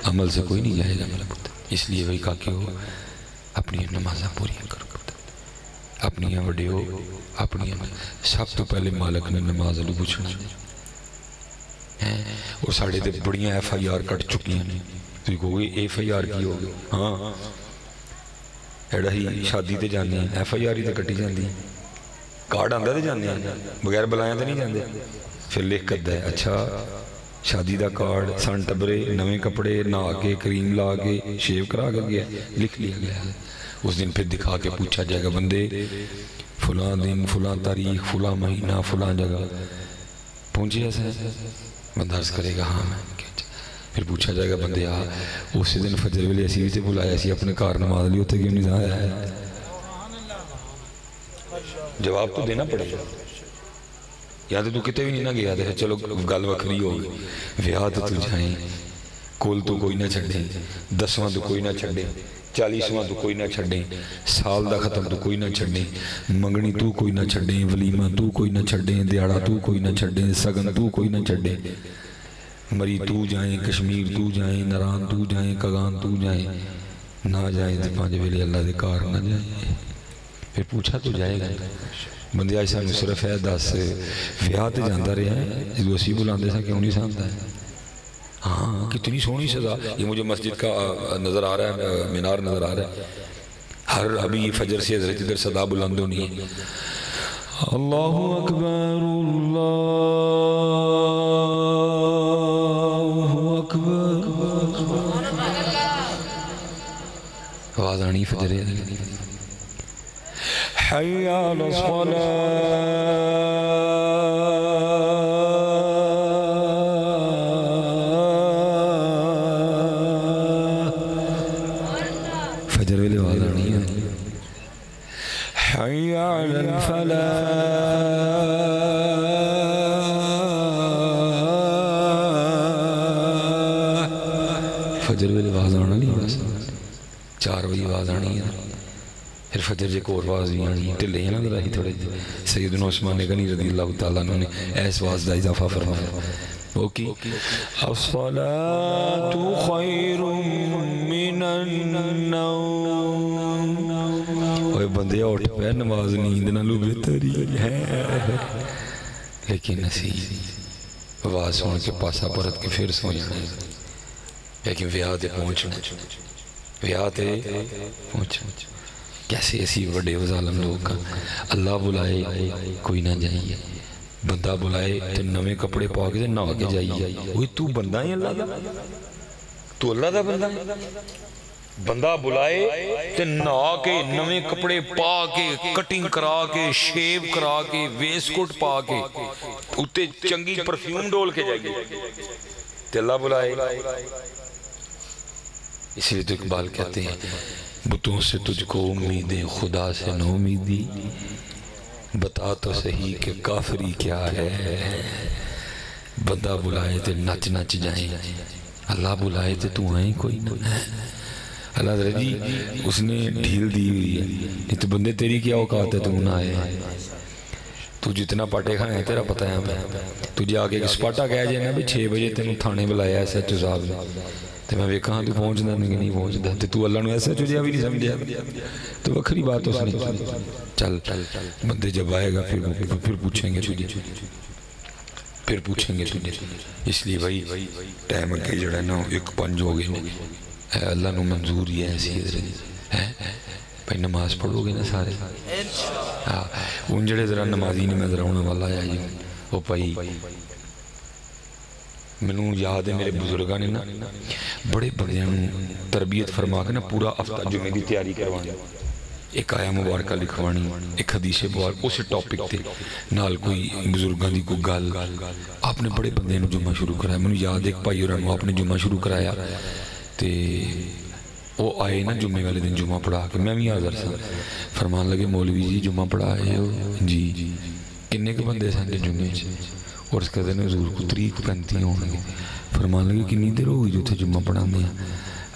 عمل سے کوئی نہیں جائے گا میرا پتر، اس لیے وہی کہا کہ ہو اپنی نمازہ پوری کرو، اپنی وڈیو اپنی سب تو پہلے مالک نے نماز لو پوچھنا اور ساڑھے تے بڑیاں ایف آئی آر کٹ چکی ہیں تو کہو گے ایف آئی آر کی ہوگی ہاں ایڈا ہی شادی تے جانے ہیں ایف آئی آر ہی تے کٹی جاندی ہیں کارڈ آندہ تے جانے ہیں بغیر بلائیں تے نہیں جاندے پھر لکھ کر دے اچھا شادی دا کارڈ سن ٹبرے نویں کپڑے نہا کے کریم لا کے شیو کرا کر گیا لکھ لیا گیا اس دن پھر دکھا کے پوچھا جائے گا بندے فلاں دن فلاں تاریخ فلاں مہینہ فلاں جگہ پہنچے ایسا بندہ عرض کرے گا ہاں پھر پوچھا جائے گا بندے اسی دن فجر ویلے اسی بھی تے بلایا اسی اپنے کار نماز لی ہوتے کیوں نہیں آیا ہے جواب تو دینا پڑے گا یا تو کتے بھی نہیں نہ گیا تھا چلو گل وکھری ہوگی ویاہ تو جائیں کول تو کوئی نہ چھڑیں 10واں تو کوئی نہ چھڑیں 40واں تو کوئی نہ چھڑیں سال دا ختم تو کوئی نہ چھڑیں منگنی تو کوئی نہ چھڑیں ولیمہ تو کوئی نہ چھڑیں دیاڑا تو کوئی نہ چھڑیں سگن تو کوئی نہ چھڑیں مری تو جائیں کشمیر تو جائیں نران تو جائیں کگان تو جائیں نہ جائیں تو پانچ ویلے اللہ دے کار نہ جائیں پھر پوچھا تو جائے گا بندے آج سانو صرف ہے 10 ویاہ تے جاندہ رہے ہیں جو اسی بلاندے سا کیوں نہیں سانتا ہے ہاں کتنی سونی سزا یہ مجھے مسجد کا نظر آ رہا ہے مینار نظر آ رہا ہے ہر ابھی فجر سے حضرت ادھر صدا بلندوں نہیں ہے اللہ اکبر اللہ اکبر آواز آنی فجر ہے حی علی الصلاة فجر ویلے آواز آنی ہے حی علی الفلاح فجر ویلے آواز آنا نہیں بس 4 بجے آواز آنی ہے پھر فجر جے کو آواز بھی آنی ہے ٹلے ہیں نا ذرا ہی تھوڑے سیدنا عثمان غنی رضی اللہ تعالیٰ نے ایس واز دا اضافہ فرمایا اوکی الصلاة خیر من النوم اوہ بندے اٹھ پہ نماز نیند نہ لو بہتری ہے لیکن نصیب آواز سن کے پاسا پرت کے پھر سو جانا لیکن ویاہ تے پہنچنا ویاہ تے پہنچنا کیسے ایسی بڑے و ظالم لوگ کا اللہ بلائے کوئی نہ جائیے بندہ بلائے تو نویں کپڑے پا کے نہ آگے جائیے وہی تو بندہ ہی اللہ دا تو اللہ دا بندہ بندہ بلائے تو نہ آگے نویں کپڑے پا کے کٹنگ کرا کے شیو کرا کے ویس کوٹ پا کے اتے چنگی پرفیوم ڈول کے جائیے تو اللہ بلائے اسی لئے تو اقبال کہتے ہیں بتوں سے تجھ کو امیدیں خدا سے نو امیدی بتا تو صحیح کہ کافری کیا ہے بندہ بلائے تے نچ نچ جائیں اللہ بلائے تے تو آئیں کوئی نہ اللہ حضرت جی اس نے ڈھیل دی ہوئی ہے نہیں تو بندے تیری کیا اوقات ہے تو نہ آئے تو جتنا پاٹے کھائیں ہیں تیرا پتہ ہے ہمیں تجھے آگے کس پاٹا کہہ جائے نا بھی 6 بجے تینوں تھانے بلایا ایسا چزاب نے تو میں کہاں تو پہنچ دا نہیں پہنچ دا تو اللہ نے ایسا چجھا بھی نہیں سمجھا تو وکھری بات اس نے چل بندے جب آئے گا پھر پوچھیں گے تجھے پھر پوچھیں گے تجھے اس لیے بھائی ٹائم اگے جڑا نا 1:05 ہو گئے اللہ نے منظور ہی ہے ایسی ہے بھائی نماز پڑھو گے نا سارے ان جڑے ذرا نمازی نہیں میں ذرا ہونے والا ہے جی وہ بھائی منوں یاد ہے میرے بزرگاں نے نا بڑے بڑے تربیت فرما کے نا پورا ہفتہ جمعے دی تیاری کروانی ایک آیا مبارکہ لکھوانی ایک حدیث مبارک اس ٹاپک تے نال کوئی بزرگاں دی کوئی گل آپ نے بڑے بندے نو جمعہ شروع کرایا منوں یاد ایک بھائی اور آپ نے جمعہ شروع کرایا تے وہ آئے نا جمعے والے دن جمعہ پڑھا کے میں بھی حاضر سا فرمان لگے مولوی جی جمعہ پڑھائے ہو جی کنے کے بندے سن جمعے اور اس کہتے ہیں حضور کو 35 ہوں گے فرمان لگے کنی دیر ہوگی جو تھے جمعہ پڑھانے ہیں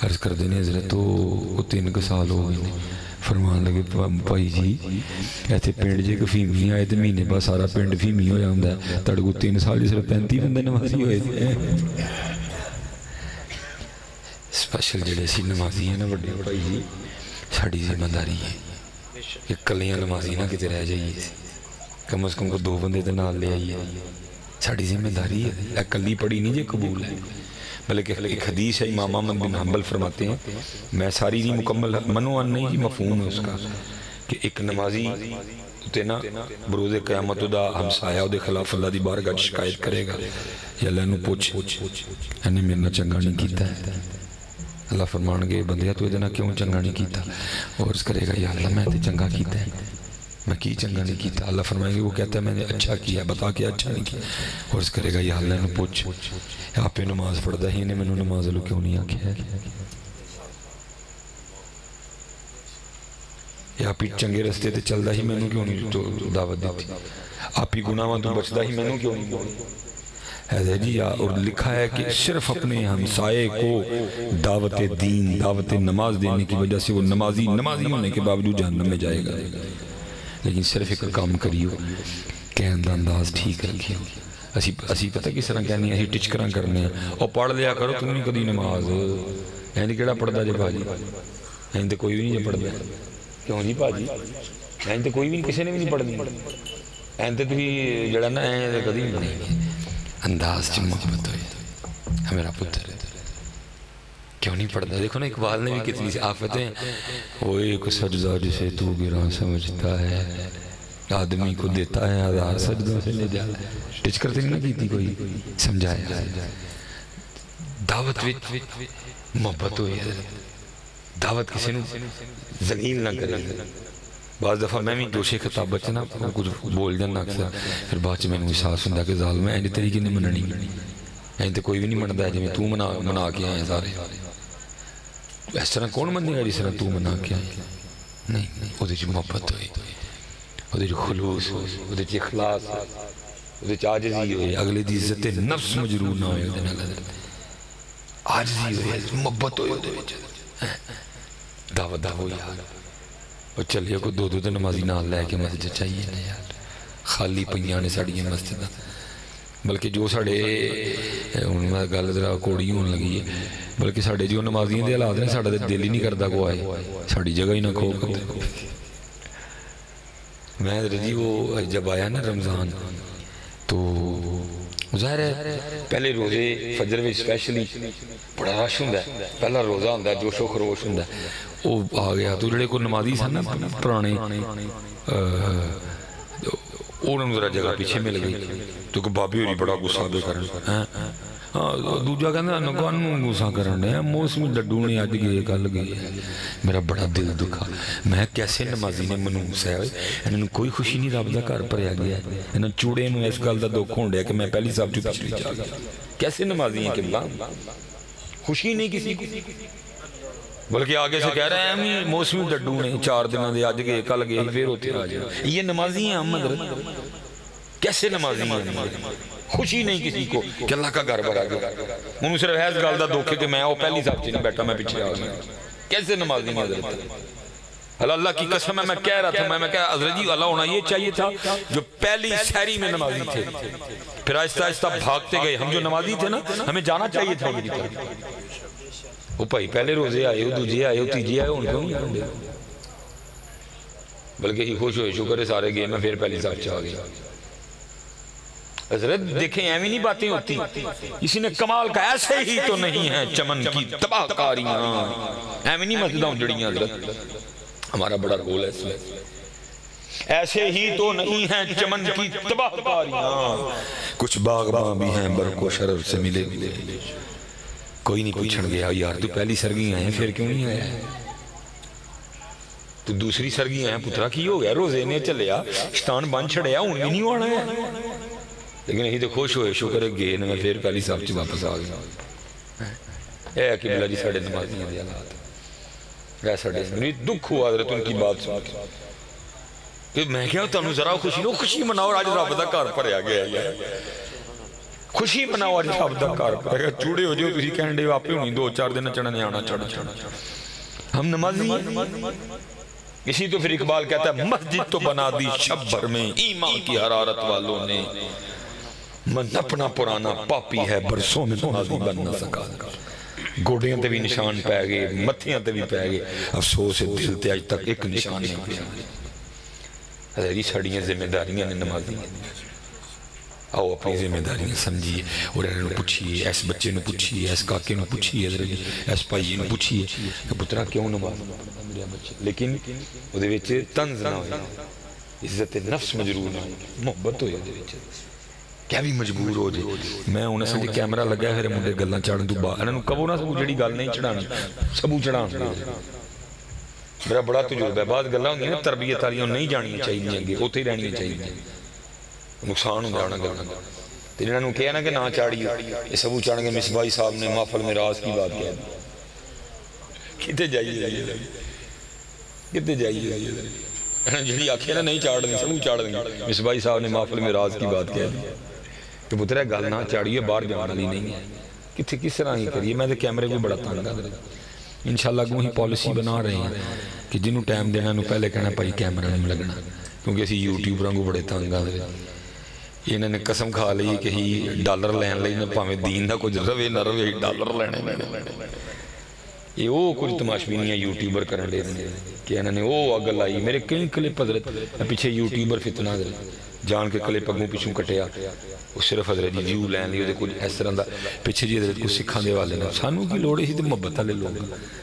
عرض کر دینے حضرت تو 3 سال ہو گئے فرمان لگے بھائی جی ایسے پینڈ جے کہ فیمی آئے تھے مہینے بعد سارا پینڈ فیمی ہو جاندہ ہے تڑ کو 3 سال جس صرف 35 بندے نمازی ہوئے تھے سپیشل جڑے سی نمازی ہیں نا بڑے بھائی جی ساڑی ذمہ داری ہے کہ کلیاں نمازی نہ کتے رہ جائیے کم از کم کو 2 بندے تے نال لے آئیے ساڑی ذمہ داری ہے کلی پڑھی نہیں جے قبول ہے بلکہ ایک حدیث ہے امام احمد بن حنبل فرماتے ہیں میں ساری نہیں مکمل منوان نہیں جی مفہوم ہے اس کا کہ ایک نمازی تے نا بروز قیامت دا ہمسایہ دے خلاف اللہ دی بارگاہ شکایت کرے گا یا اللہ نو پوچھ انہیں میرے چنگا نہیں کیتا ہے اللہ فرمان گے بندیا تو ادنا کیوں چنگا نہیں کیتا اور اس کرے گا یا اللہ میں تے چنگا کیتا ہے میں کی چنگا نہیں کیتا اللہ فرمائیں گے وہ کہتا ہے میں نے اچھا کیا بتا کے اچھا نہیں کیا اور اس کرے گا یا اللہ نے پوچھ آپ پہ نماز پڑھتا ہی انہیں میں نے نماز لو کیوں نہیں آکھیا ہے یا آپ ہی چنگے رستے تے چلدا ہی میں نے کیوں نہیں تو دعوت دیتی آپ ہی گناہاں تو بچدا ہی میں نے کیوں نہیں ہے جی اور لکھا ہے کہ صرف اپنے ہمسائے کو دعوت دین دعوت نماز دینے کی وجہ سے وہ نمازی ہونے کے باوجود جہنم میں جائے گا لیکن صرف ایک کام کریو کہن دا انداز ٹھیک رکھیو اسی پتہ کس طرح کہنی ہے ٹچ کراں کرنے ہیں اور پڑھ لیا کرو تم نہیں کدی نماز اینی کیڑا پڑھدا جے بھاجی اینی تے کوئی بھی نہیں پڑھدا کیوں جی بھاجی اینی تے کوئی بھی کسی نے بھی نہیں پڑھنی اینی تے تسی جڑا نا این کدی نہیں انداز چ محبت ہوئی میرا پتر کیوں نہیں پڑھتا دیکھو نا اقبال نے بھی کتنی سی آفتیں وہ ایک سجدہ جسے تو گراں سمجھتا ہے آدمی کو دیتا ہے 1000 سجدوں سے نجات ٹچ کرتے نہیں کی تھی کوئی سمجھایا دعوت محبت ہوئی ہے دعوت کسی نے ذلیل نہ کرے بعض دفعہ میں بھی جوشے خطاب بچے نا کچھ بول جانا اکثر پھر بعد میں نے احساس ہوندا کہ ظالم ہے طریقے نے مننی این تے کوئی بھی نہیں مندا جویں تو منا کے آئے سارے اس طرح کون منے گا جس طرح تو منا کے آئے نہیں وہ دی محبت ہوئی وہ دی خلوص وہ دی اخلاص وہ دی عاجزی ہوئی اگلے دی عزت نفس مجرور نہ ہوئے عاجزی ہوئی محبت ہوئی دعوت ہوئی اور چلیے کو 2 تے نمازی نال لے کے مسجد چاہیے نا یار خالی پئیاں نے ساڑیاں مسجد بلکہ جو ساڑے گل ذرا کوڑی ہون لگی ہے بلکہ ساڑے جو نمازیاں دے حالات نے ساڑا دل ہی نہیں کرتا کو آئے ساڑی جگہ ہی نہ کھو کرتے میں جی وہ جب آیا نا رمضان تو ظاہر ہے پہلے روزے فجر میں اسپیشلی بڑا رش ہوندا ہے پہلا روزہ ہوندا ہے جوش و خروش ہوندا ہے وہ آ گیا تو جڑے کو نمازی سن نا پرانے انہوں نے ذرا جگہ پیچھے مل گئی تو کہ بابی ہوئی بڑا غصہ دے کرن دوجا کہنا نگانوں غصہ کرن ہے موسمی ڈڈو نے آج گئے کل گئے میرا بڑا دل دکھا میں کیسے نمازی نے منوس ہے انہوں نے کوئی خوشی نہیں رب دا گھر بھریا گیا انہوں چوڑے انہوں اس گل دا دکھ ہونڈیا کہ میں پہلی صاحب جو پچھلی جا گیا کیسے نمازی ہیں قبلہ خوشی نہیں کسی کو بلکہ آگے سے کہہ رہے ہیں موسمی ڈڈو نے 4 دنوں دے آج گئے کل گئے پھر ہوتے آ جائے یہ نمازی ہیں احمد کیسے نمازی ہیں خوشی نہیں کسی کو کہ اللہ کا گھر بھرا گیا انہوں صرف ہے اس گل دا دکھ کہ میں وہ پہلی صاحب سے نہیں بیٹھا میں پیچھے آ گیا کیسے نمازی ہیں حضرت اللہ کی قسم ہے میں کہہ رہا تھا میں کہا حضرت جی اللہ ہونا یہ چاہیے تھا جو پہلی سحری میں نمازی تھے پھر آہستہ آہستہ بھاگتے گئے ہم جو نمازی تھے نا ہمیں جانا چاہیے تھا میری طرف وہ بھائی پہلے روزے آئے ہو دوجے آئے ہو تیجے آئے ہو ان کو نہیں آنڈے بلکہ ہی خوش ہوئے شکر ہے سارے گئے میں پھر پہلی صاحب چاہ گیا حضرت دیکھیں ایمی نہیں باتیں ہوتی اسی نے کمال کا ایسے ہی تو نہیں ہے چمن کی تباہ کاریاں ایمی نہیں مسجدہ اجڑیاں حضرت ہمارا بڑا رول ہے اس میں ایسے ہی تو نہیں ہیں چمن کی تباہ کاریاں کچھ باغبان بھی ہیں برق و شرر سے ملے کوئی نہیں پوچھن گیا یار تو پہلی سرگی آئے ہیں پھر کیوں نہیں آیا تو دوسری سرگی آئے ہیں پترا کی ہو گیا روزے نے چلیا شیطان بن چھڑیا ان بھی نہیں آنا ہے لیکن یہی تو خوش ہوئے شکر ہے گئے میں پھر پہلی صاحب سے واپس آ گیا اے قبلہ جی ساڑھے نمازی ہیں دیالات اے ساڑھے میری دکھ ہوا حضرت ان کی بات سن کہ میں کیا تمہیں ذرا خوشی نو خوشی مناؤ آج رب دا کار پر آ گیا خوشی مناؤ آج رب دا کار پر آ چوڑے ہو جو تسی کہن دے واپے ہونی 2-4 دن چڑھنے آنا چڑھنا ہم نمازی اسی تو پھر اقبال کہتا ہے مسجد تو بنا دی شب بھر میں ایمان کی حرارت والوں نے من اپنا پرانا پاپی ہے برسوں میں نمازی بن نہ سکا گوڑیاں تے بھی نشان پہ گئے متھیاں تے بھی پہ گئے افسوس ہے دل تے آج تک ایک نشان نہیں پہ حضرت ساڑیاں ذمہ داریاں نے نمازیاں آؤ اپنی ذمہ داریاں سمجھیے اور انہوں پوچھیے ایس بچے نے پوچھیے ایس کاکے نے پوچھیے حضرت ایس بھائی نے پوچھیے کہ پترا کیوں نماز میرے بچے لیکن وہ طنز نہ ہوئے عزت نفس مجرور نہ ہوئے محبت ہوئے کیا بھی مجبور ہو جائے میں انہیں سے کیمرہ لگا ہے مجھے گلنا چاڑھن تو باہر انہوں کبھو نہ سبو جڑی گل نہیں چڑھانا سبو چڑھانا میرا بڑا تجربہ ہے بعض گلہ ہوں گی نا تربیت والیاں نہیں جانیاں چاہیے گے اوتھے ہی رہنیاں چاہیے نقصان ہوں گا گلنا تو جنہوں نے کہا نا کہ نہ چاڑھیے یہ سبو چڑھ گے مصباحی صاحب نے محفل میں راز کی بات کہہ دی کتے جائیے کتے جائیے جڑی آنکھیں نا نہیں چاڑھ دیں سبو چاڑھ دیں مصباحی صاحب نے محفل میں راز کی بات کہہ دی کہ پتر ہے گل نہ چاڑھیے باہر جانا لی نہیں ہے کتنے کس طرح ہی کریے میں تو کیمرے کو بڑا تنگا انشاءاللہ کو ہی پالیسی بنا رہے ہیں کہ جنہوں ٹائم دینا انہوں پہلے کہنا پائی کیمرہ نہیں لگنا کیونکہ اسی یوٹیوبروں کو بڑے تنگا دے انہوں نے قسم کھا لی کہ ہی ڈالر لین لئی نہ پاہمیں دین نہ کچھ روے نہ روے ڈالر لینے یہ وہ کچھ تماشبینیاں یوٹیوبر کرنے لے رہے کہ انہوں نے وہ اگل آئی میرے کئی کلپ حضرت پیچھے یوٹیوبر فتنہ دے جان کے کلپ اگوں پیچھوں کٹیا وہ صرف حضرت جی ویو لین لی کچھ اس طرح دا پیچھے جی حضرت کو سکھان دے والے نا سانوں کی لوڑے ہی تو محبت والے لوگ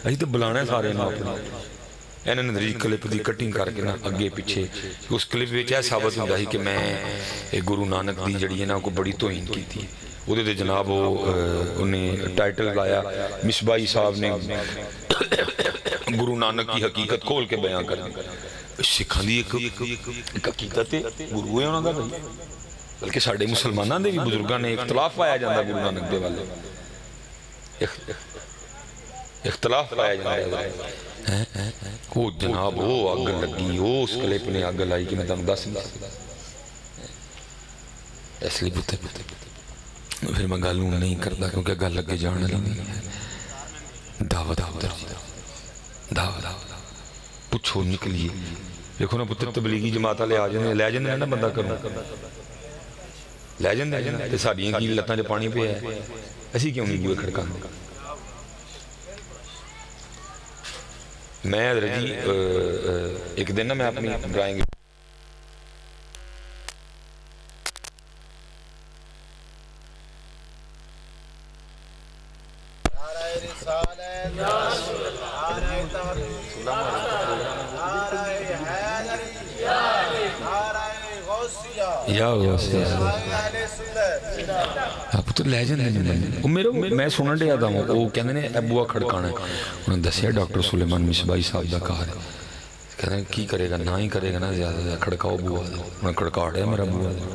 اسی تو بلانا ہے سارے نا اپنا انہوں نے دری کلپ دی کٹنگ کر کے نا اگے پیچھے اس کلپ میں چاہے ثابت ہوں ہی کہ میں گرو نانک دی جڑی ہے نا کو بڑی توہین کی تھی وہ دے جناب انہیں ٹائٹل لایا مصباحی صاحب نے گرو نانک کی حقیقت کھول کے بیان کر دی سکھان دی ایک حقیقت گرو ہے انہوں دا بلکہ ساڑھے مسلمانہ دے بھی بزرگاں نے اختلاف پایا جاندہ گرو نانک دے والے اختلاف پایا جاندہ وہ جناب وہ آگ لگی وہ اس کلپ نے آگ لائی کہ میں تم دس اس لیے بتے پھر میں گالوں نہیں کرتا کیونکہ گال لگے جانا نہیں ہے دعوت دعوت پچھو نکلیے دیکھو نا پتر تبلیغی جماعتہ لے آجنے لے جاندے ہیں نا بندہ کروں لے جاندے ہیں تے ساڑیاں کی لتاں جو پانی پہ ہے ایسی کیوں نہیں بوئے کھڑکا میں حضرت جی ایک دن نا میں اپنی ڈرائنگ پتر لے جاندے میں سنن دیا تھا وہ کہندے نے ابوا کھڑکانا ہے انہوں نے دسیا ڈاکٹر سلیمان مصباحی صاحب دا کہا ہے کہندے ہیں کی کرے گا نہ ہی کرے گا نا زیادہ کھڑکاؤ بوا دا انہوں نے کھڑکا رہا ہے میرا بوا دا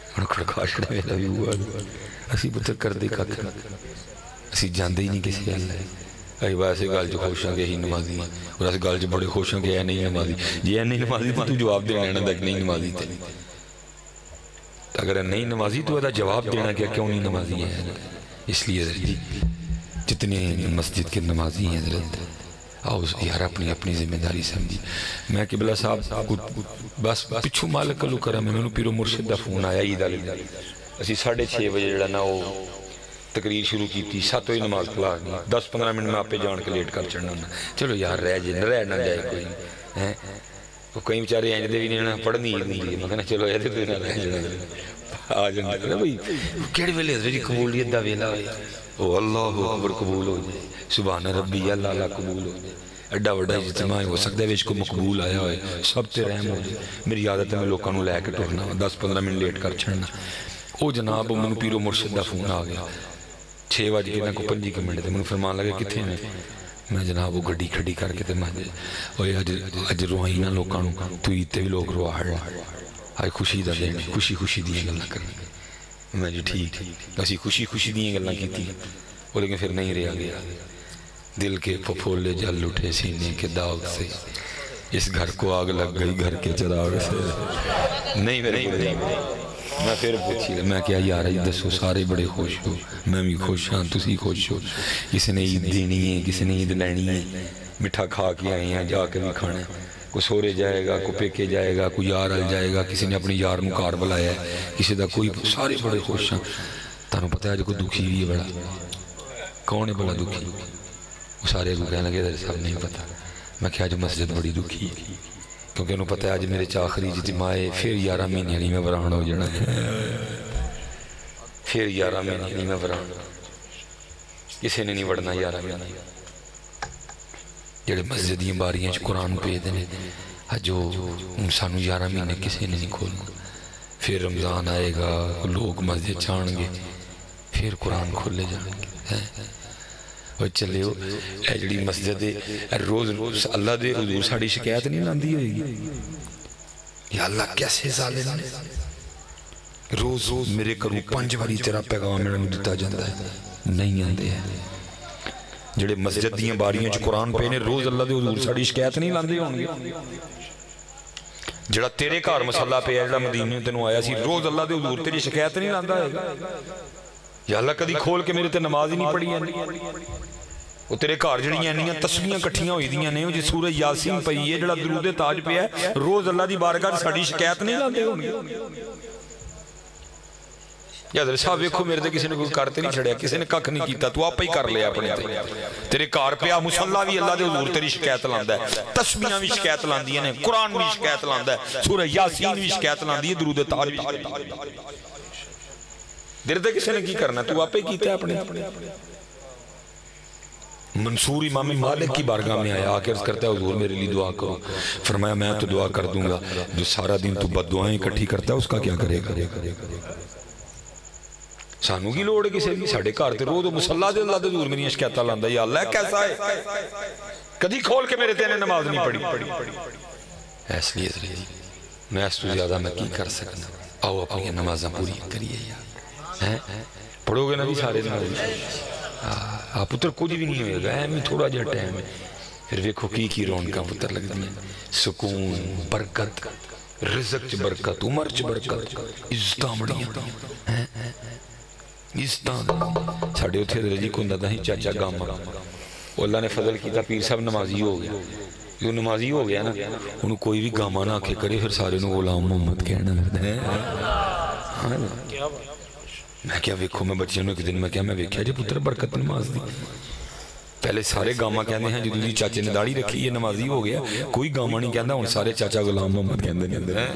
انہوں نے کھڑکا رہا ہے میرا بھی بوا دا اسی پتر کر دے کھا کھڑا اسی جاندے ہی نہیں کسی اللہ ہے اے بھائی ایسے گال جو خوشاں کے ہی نمازی ہیں اور ایسے گال جو بڑے خوشاں کے ہے نہیں نمازی جی ہے نہیں نمازی تو جواب دینا ہے نا تک نہیں نمازی تھے اگر نہیں نمازی تو ایسا جواب دینا کہ کیوں نہیں نمازی ہے اس لیے حضرت جتنے مسجد کے نمازی ہیں حضرت آؤ یار اپنی اپنی ذمہ داری سمجھی میں قبلہ صاحب بس پچھو مالک کلو کرم میں نے پیرو مرشد دا فون آیا عید علی اسی 6:30 بجے جڑا نا وہ تقریر شروع کی تھی 7 بجے نماز پڑھا گئی 10-15 منٹ میں آپ پہ جان کے لیٹ کر چڑھنا چلو یار رہ نہ جائے کوئی وہ کئی بیچارے اینج دے بھی نہیں پڑھنی نہیں میں کہنا چلو یہ تو نہ رہ جانا آ جانا بھائی کیڑے ویلے حضرت جی قبولیت دا ویلا ہوئے او اللہ اکبر قبول ہو جائے سبحان ربی اللہ اللہ قبول ہو جائے ایڈا وڈا اجتماع ہو سکتا ہے ویچ کو مقبول آیا ہوئے سب تے رحم ہو جائے میری عادت ہے میں لوکاں نو لے کے ٹرنا 10-15 منٹ لیٹ کر چھڑنا او جناب من پیرو مرشد دا فون آ گیا 6 بجے کے کو 5 منٹ من فرمان لگے کتنے میں جناب وہ گھڑی کھڑی کر کے اوے اج روائینا لوکاں نو تو ایتے بھی لوگ روا ہڑ آج خوشی دا دین خوشی خوشی دیاں گلاں کرنی میں جو ٹھیک اسی خوشی خوشی دیاں گلاں کیتی وہ لیکن پھر نہیں رہا گیا دل کے پھپھولے جل اٹھے سینے کے داغ سے اس گھر کو آگ لگ گئی گھر کے چراغ سے نہیں میرے میں پھر پوچھی میں کیا یار دسو سارے بڑے خوش ہو میں بھی خوش ہاں تسی خوش ہو کسی نے عید دینی ہے کسی نے عید لینی ہے مٹھا کھا کے آئے ہیں جا کے بھی کھانا ہے کوئی سورے جائے گا کوئی پیکے جائے گا کوئی یار آل جائے گا کسی نے اپنی یار مکار بلایا ہے کسی دا کوئی سارے بڑے خوش ہیں تانوں پتہ ہے جو کوئی دکھی بھی ہے بڑا کون ہے بڑا دکھی وہ سارے کو کہنے لگے در صاحب نہیں پتہ میں کیا جو مسجد بڑی دکھی کیونکہ انہوں پتہ ہے آج میرے آخری اجتماع ہے، پھر 11 مہینے نہیں میں وران ہو جانا ہے، پھر 11 مہینے نہیں میں وران، کسی نے نہیں وڑنا 11 مہینے۔ جڑے مسجد دیاں باریاں قرآن پہ دینے جو سانو 11 مہینے کسی نے نہیں کھولنا، پھر رمضان آئے گا، لوگ مسجد چاہن گے، پھر قرآن کھولے جائیں گے۔ اور چلے ہو اے جڑی مسجد روز روز اللہ دے حضور ساڑی شکایت نہیں لاندی ہوئے گی، یا اللہ کیسے ظالم ہے، روز روز میرے کروں 5 باری تیرا پیغام میرے دیتا جاندہ ہے، نہیں آندے ہیں۔ جڑے مسجد دیاں باریاں چ قرآن پہ نے روز اللہ دے حضور ساڑی شکایت نہیں لاندے ہوں گے۔ جڑا تیرے کار مسلح پہ ہے، جڑا مدینے تینوں آیا سی، روز اللہ دے حضور تیری شکایت نہیں لاندا ہے، یا اللہ کدی کھول کے میرے تے نماز ہی نہیں پڑھی ہے۔ وہ تیرے کار جڑیاں انیاں تسبیحاں کٹھیاں ہوئی دیاں نے، وہ جی سورہ یاسین پئی ہے، جڑا درود تاج پہ ہے، روز اللہ دی بارگاہ ساڑی شکایت نہیں لاندے ہوں گے۔ یا حضرت صاحب ویکھو میرے تے کسی نے کوئی کرتے نہیں چھڑیا، کسی نے ککھ نہیں کیتا، تو آپ ہی کر لیا اپنے تے۔ تیرے کار پہ مصلی بھی اللہ دے حضور تیری شکایت لاندا ہے، تسبیحاں بھی شکایت لاندیاں نے، قرآن بھی شکایت لاندا ہے، سورہ یاسین بھی شکایت لاندی ہے، درود تاج بھی شکایت لاندا ہے۔ دیر تے کسی نے کی کرنا، تو آپ ہی کیتا ہے اپنے۔ منصور امام مالک کی بارگاہ میں آیا، آکر کرتا ہے حضور میرے لیے دعا کرو، فرمایا میں تو دعا کر دوں گا، جو سارا دن تو بد دعائیں اکٹھی کرتا ہے اس کا کیا کرے گا؟ سانو کی لوڑ ہے کسی بھی، ساڑھے کار تے روز مصلی دے اللہ دے حضور میری شکایتہ لاندا، یا اللہ کیسا ہے، کدی کھول کے میرے تینے نماز نہیں پڑھی۔ اس لیے میں اس تو زیادہ میں کی کر سکنا، آؤ اپنی نمازاں پوری کریے یار، پڑھو گے نا بھی سارے نماز، آپ پتر کچھ بھی نہیں ہوئے گا، میں تھوڑا جا ٹائم ہے، پھر ویکھو کی رونقاں پتر لگ دیں، سکون، برکت، رزق چ برکت، عمر چ برکت، عزتاں بڑیاں، عزتاں ساڑھے اتھے درجی کو اندہ ہی چاچا گاما، وہ اللہ نے فضل کیتا پیر صاحب نمازی ہو گیا، جو نمازی ہو گیا نا انہوں کوئی بھی گاما نہ آکھے کرے، پھر سارے انہوں غلام محمد کہنا ہے۔ میں کیا ویکھو میں بچیاں ایک دن میں کیا میں ویکھیا جی پتر برکت نماز دی، پہلے سارے گاما کہنے ہیں جدو دی چاچے نے داڑھی رکھی یہ نمازی ہو گیا، کوئی گاما نہیں کہنا، ان سارے چاچا غلام محمد کہندے ہیں۔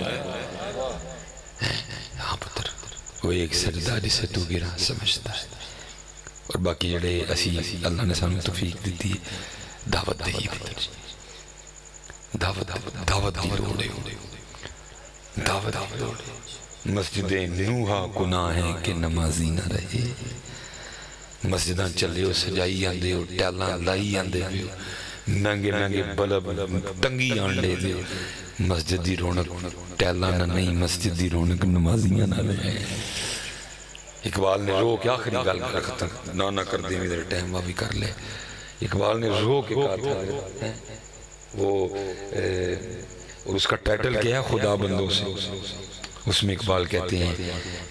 ہاں پتر وہ ایک سجدہ جسے تو گرا سمجھتا ہے، اور باقی جڑے اسی اللہ نے سانو توفیق دیتی ہے، دعوت دہی پتر جی، دعوت دی لوڑے، دعوت دی لوڑے، مسجد نوحہ گناہ ہے کہ نمازی نہ رہے، مسجداں چلے ہو سجائی آندے ہو، ٹیلاں لائی آندے ہو، مہنگے مہنگے بلب ٹنگی آنڈے دے، مسجد دی رونق ٹیلاں نہ نہیں، مسجد دی رونق نمازیاں نہ رہے۔ اقبال نے رو کے آخری گل رکھتا نہ کر دیں میرے ٹائم وہ بھی کر لے، اقبال نے رو کے کہا تھا وہ، اور اس کا ٹائٹل کیا ہے خدا بندوں سے، اس میں اقبال کہتے ہیں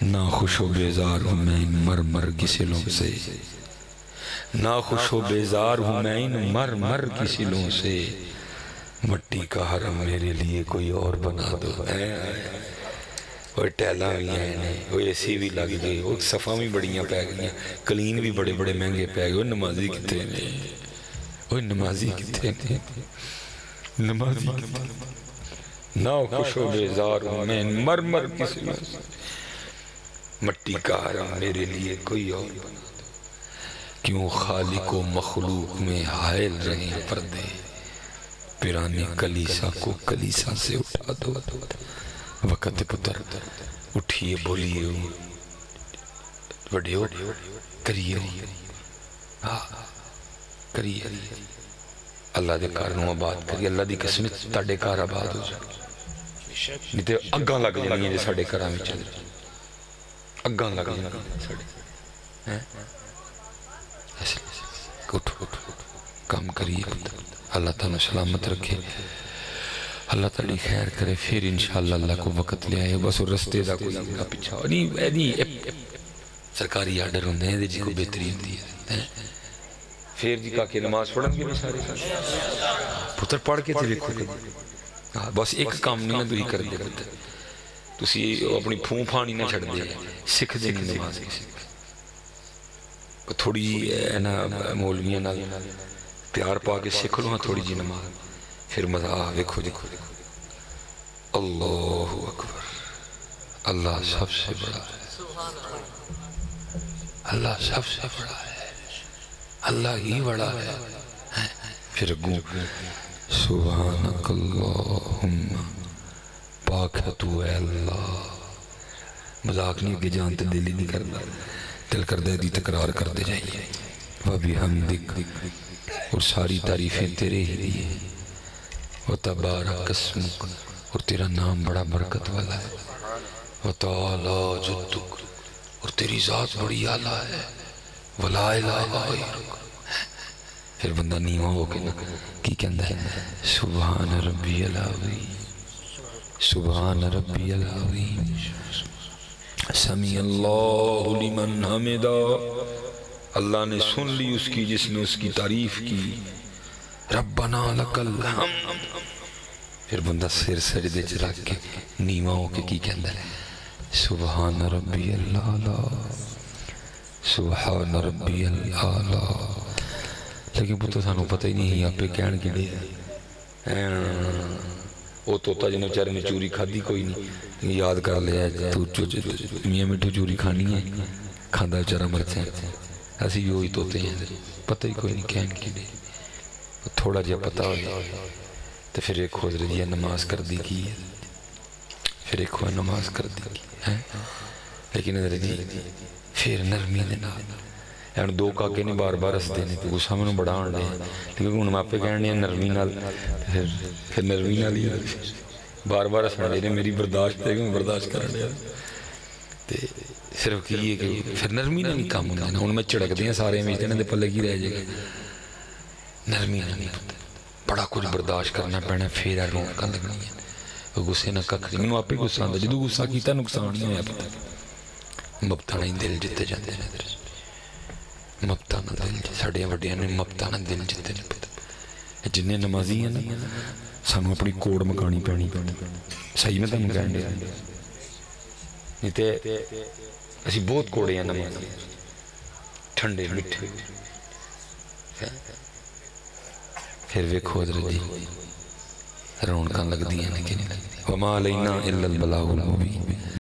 نا خوش و بیزار ہوں میں ان مر مر کی سلوں سے، نا خوش و بیزار ہوں میں ان مر مر کی سلوں سے، مٹی کا حرم میرے لیے کوئی اور بنا دو۔ وہ ٹیلاں بھی ہیں، وہ اے سی بھی لگ گئے، وہ صفحہ بھی بڑیاں پہ گئیں، کلین بھی بڑے بڑے مہنگے پہ گئے، وہ نمازی کتے نے، وہ نمازی کتے نے، نمازی کتے نے، نا خوش و بیزار ہوں میں مر مر کی سلوں سے، مٹی کا حرم میرے لیے کوئی اور بنا دو، کیوں خالق و مخلوق میں حائل رہیں پردے، پیرانے کلیسا کو کلیسا سے اٹھا دو، وقت پتر اٹھئے بولیے وڈیو کریے کریے، اللہ دے کارنوں آباد کریے، اللہ دی قسمت تاڑے کار آباد ہو جائے، نہیں تے اگاں لگ جانی ہے جے ساڑے کارا میں چلے، اگاں لگ جانی ہے ساڑے، ایسے اٹھو کام کریے، اللہ تعالیٰ سلامت رکھے، اللہ تعالیٰ خیر کرے، پھر انشاءاللہ اللہ کو وقت لے آئے، بس رستے دا کوئی پچھا نہیں، سرکاری آرڈر ہوندے ہیں جی کو بہتری ہوندی ہے، پھر جی کا کہ نماز پڑھن گے سارے پتر پڑھ کے تھے دیکھو بس ایک کام نہیں نہ دوئی کر دے پتر، تسی اپنی پھون پھانی نہ چھڑ دے، سکھ دے نماز کی سکھ، تھوڑی جی مولویاں نہ پیار پا کے سکھ لو ہاں تھوڑی جی نماز، پھر مزہ ویکھو دیکھو اللہ اکبر، اللہ سب سے بڑا ہے، اللہ سب سے بڑا ہے، اللہ ہی بڑا ہے۔ پھر گوں سبحانک اللہم، پاک ہے تو اے اللہ۔ مذاق نہیں کہ جانتے دل ہی نہیں کرتا، دل کر دے دی تکرار کرتے جائیے۔ وَبِحَمْدِکَ، اور ساری تعریفیں تیرے ہی لیے، وَتَبَارَکَ اسْمُکَ، اور تیرا نام بڑا برکت والا ہے، وَتَعَالَى جَدُّکَ، اور تیری ذات بڑی اعلیٰ ہے، وَلَا إِلَٰهَ غَيْرُکَ۔ پھر بندہ نیواں ہو کے کی کہندہ ہے سبحان ربی العظیم، سبحان ربی العظیم، سمیع اللہ لمن حمدہ، اللہ نے سن لی اس کی جس نے اس کی تعریف کی، ربنا لک الحمد۔ پھر بندہ سر سجدے چ رکھ کے نیواں ہو کے کی کہندہ ہے سبحان ربی العالی، سبحان ربی العالی۔ لیکن پتہ سانو پتہ ہی نہیں آپ پہ کہن کی دے وہ توتا جنہوں بیچارے نے چوری کھادی کوئی نہیں، یاد کر لیا تو میاں میٹھو چوری کھانی ہے، کھاندہ بیچارہ مرچیں، ایسی بھی وہی توتے ہیں، پتہ ہی کوئی نہیں کہن کی دے۔ تھوڑا جہا پتہ ہو جائے تو پھر ایک خود رجیہ نماز کر دی کی ہے، پھر ایک خود نماز کر دی کی ہے، لیکن رجی پھر نرمی دینا یعنی دو کاکے نے بار بار اس دینے پہ غصہ میں بڑا آن رہے ہیں، لیکن انہوں نے آپ پہ کہنے ہیں نرمی نال، پھر نرمی نال ہی بار بار اس میں دینے میری برداشت ہے کہ میں برداشت کر رہے ہیں، صرف یہ کہ پھر نرمی نال نہیں کام ہونا ہے، ان میں چڑک دیں سارے میں دینے دے پلے کی رہ جائے گا، نرمی نال نہیں پتہ بڑا کچھ برداشت کرنا پہنا پھر رونقہ لگنی ہے، غصے نہ ککھ نہیں، انہوں آپ پہ غصہ آندھا جدو غصہ کیتا نقصان نہیں ہویا پتہ، مبتہ نہیں دل جتے جاندے ہیں درست، مبتہ نہ دل جتے، ساڑھے وڈیاں نے مبتہ نہ دل جتے نہیں پتہ، جنہیں نمازی ہیں نا سانو اپنی کوڑ مکانی پہنی صحیح میں تنوں کہنے ہیں نہیں تے اسی بہت کوڑے ہیں نمازی ٹھنڈے مٹھے، پھر وہ کھود رہی رونکاں لگ دی ہیں لیکن نہیں لگ دی وَمَا عَلَيْنَا إِلَّا الْبَلَاغُ الْمُبِينُ۔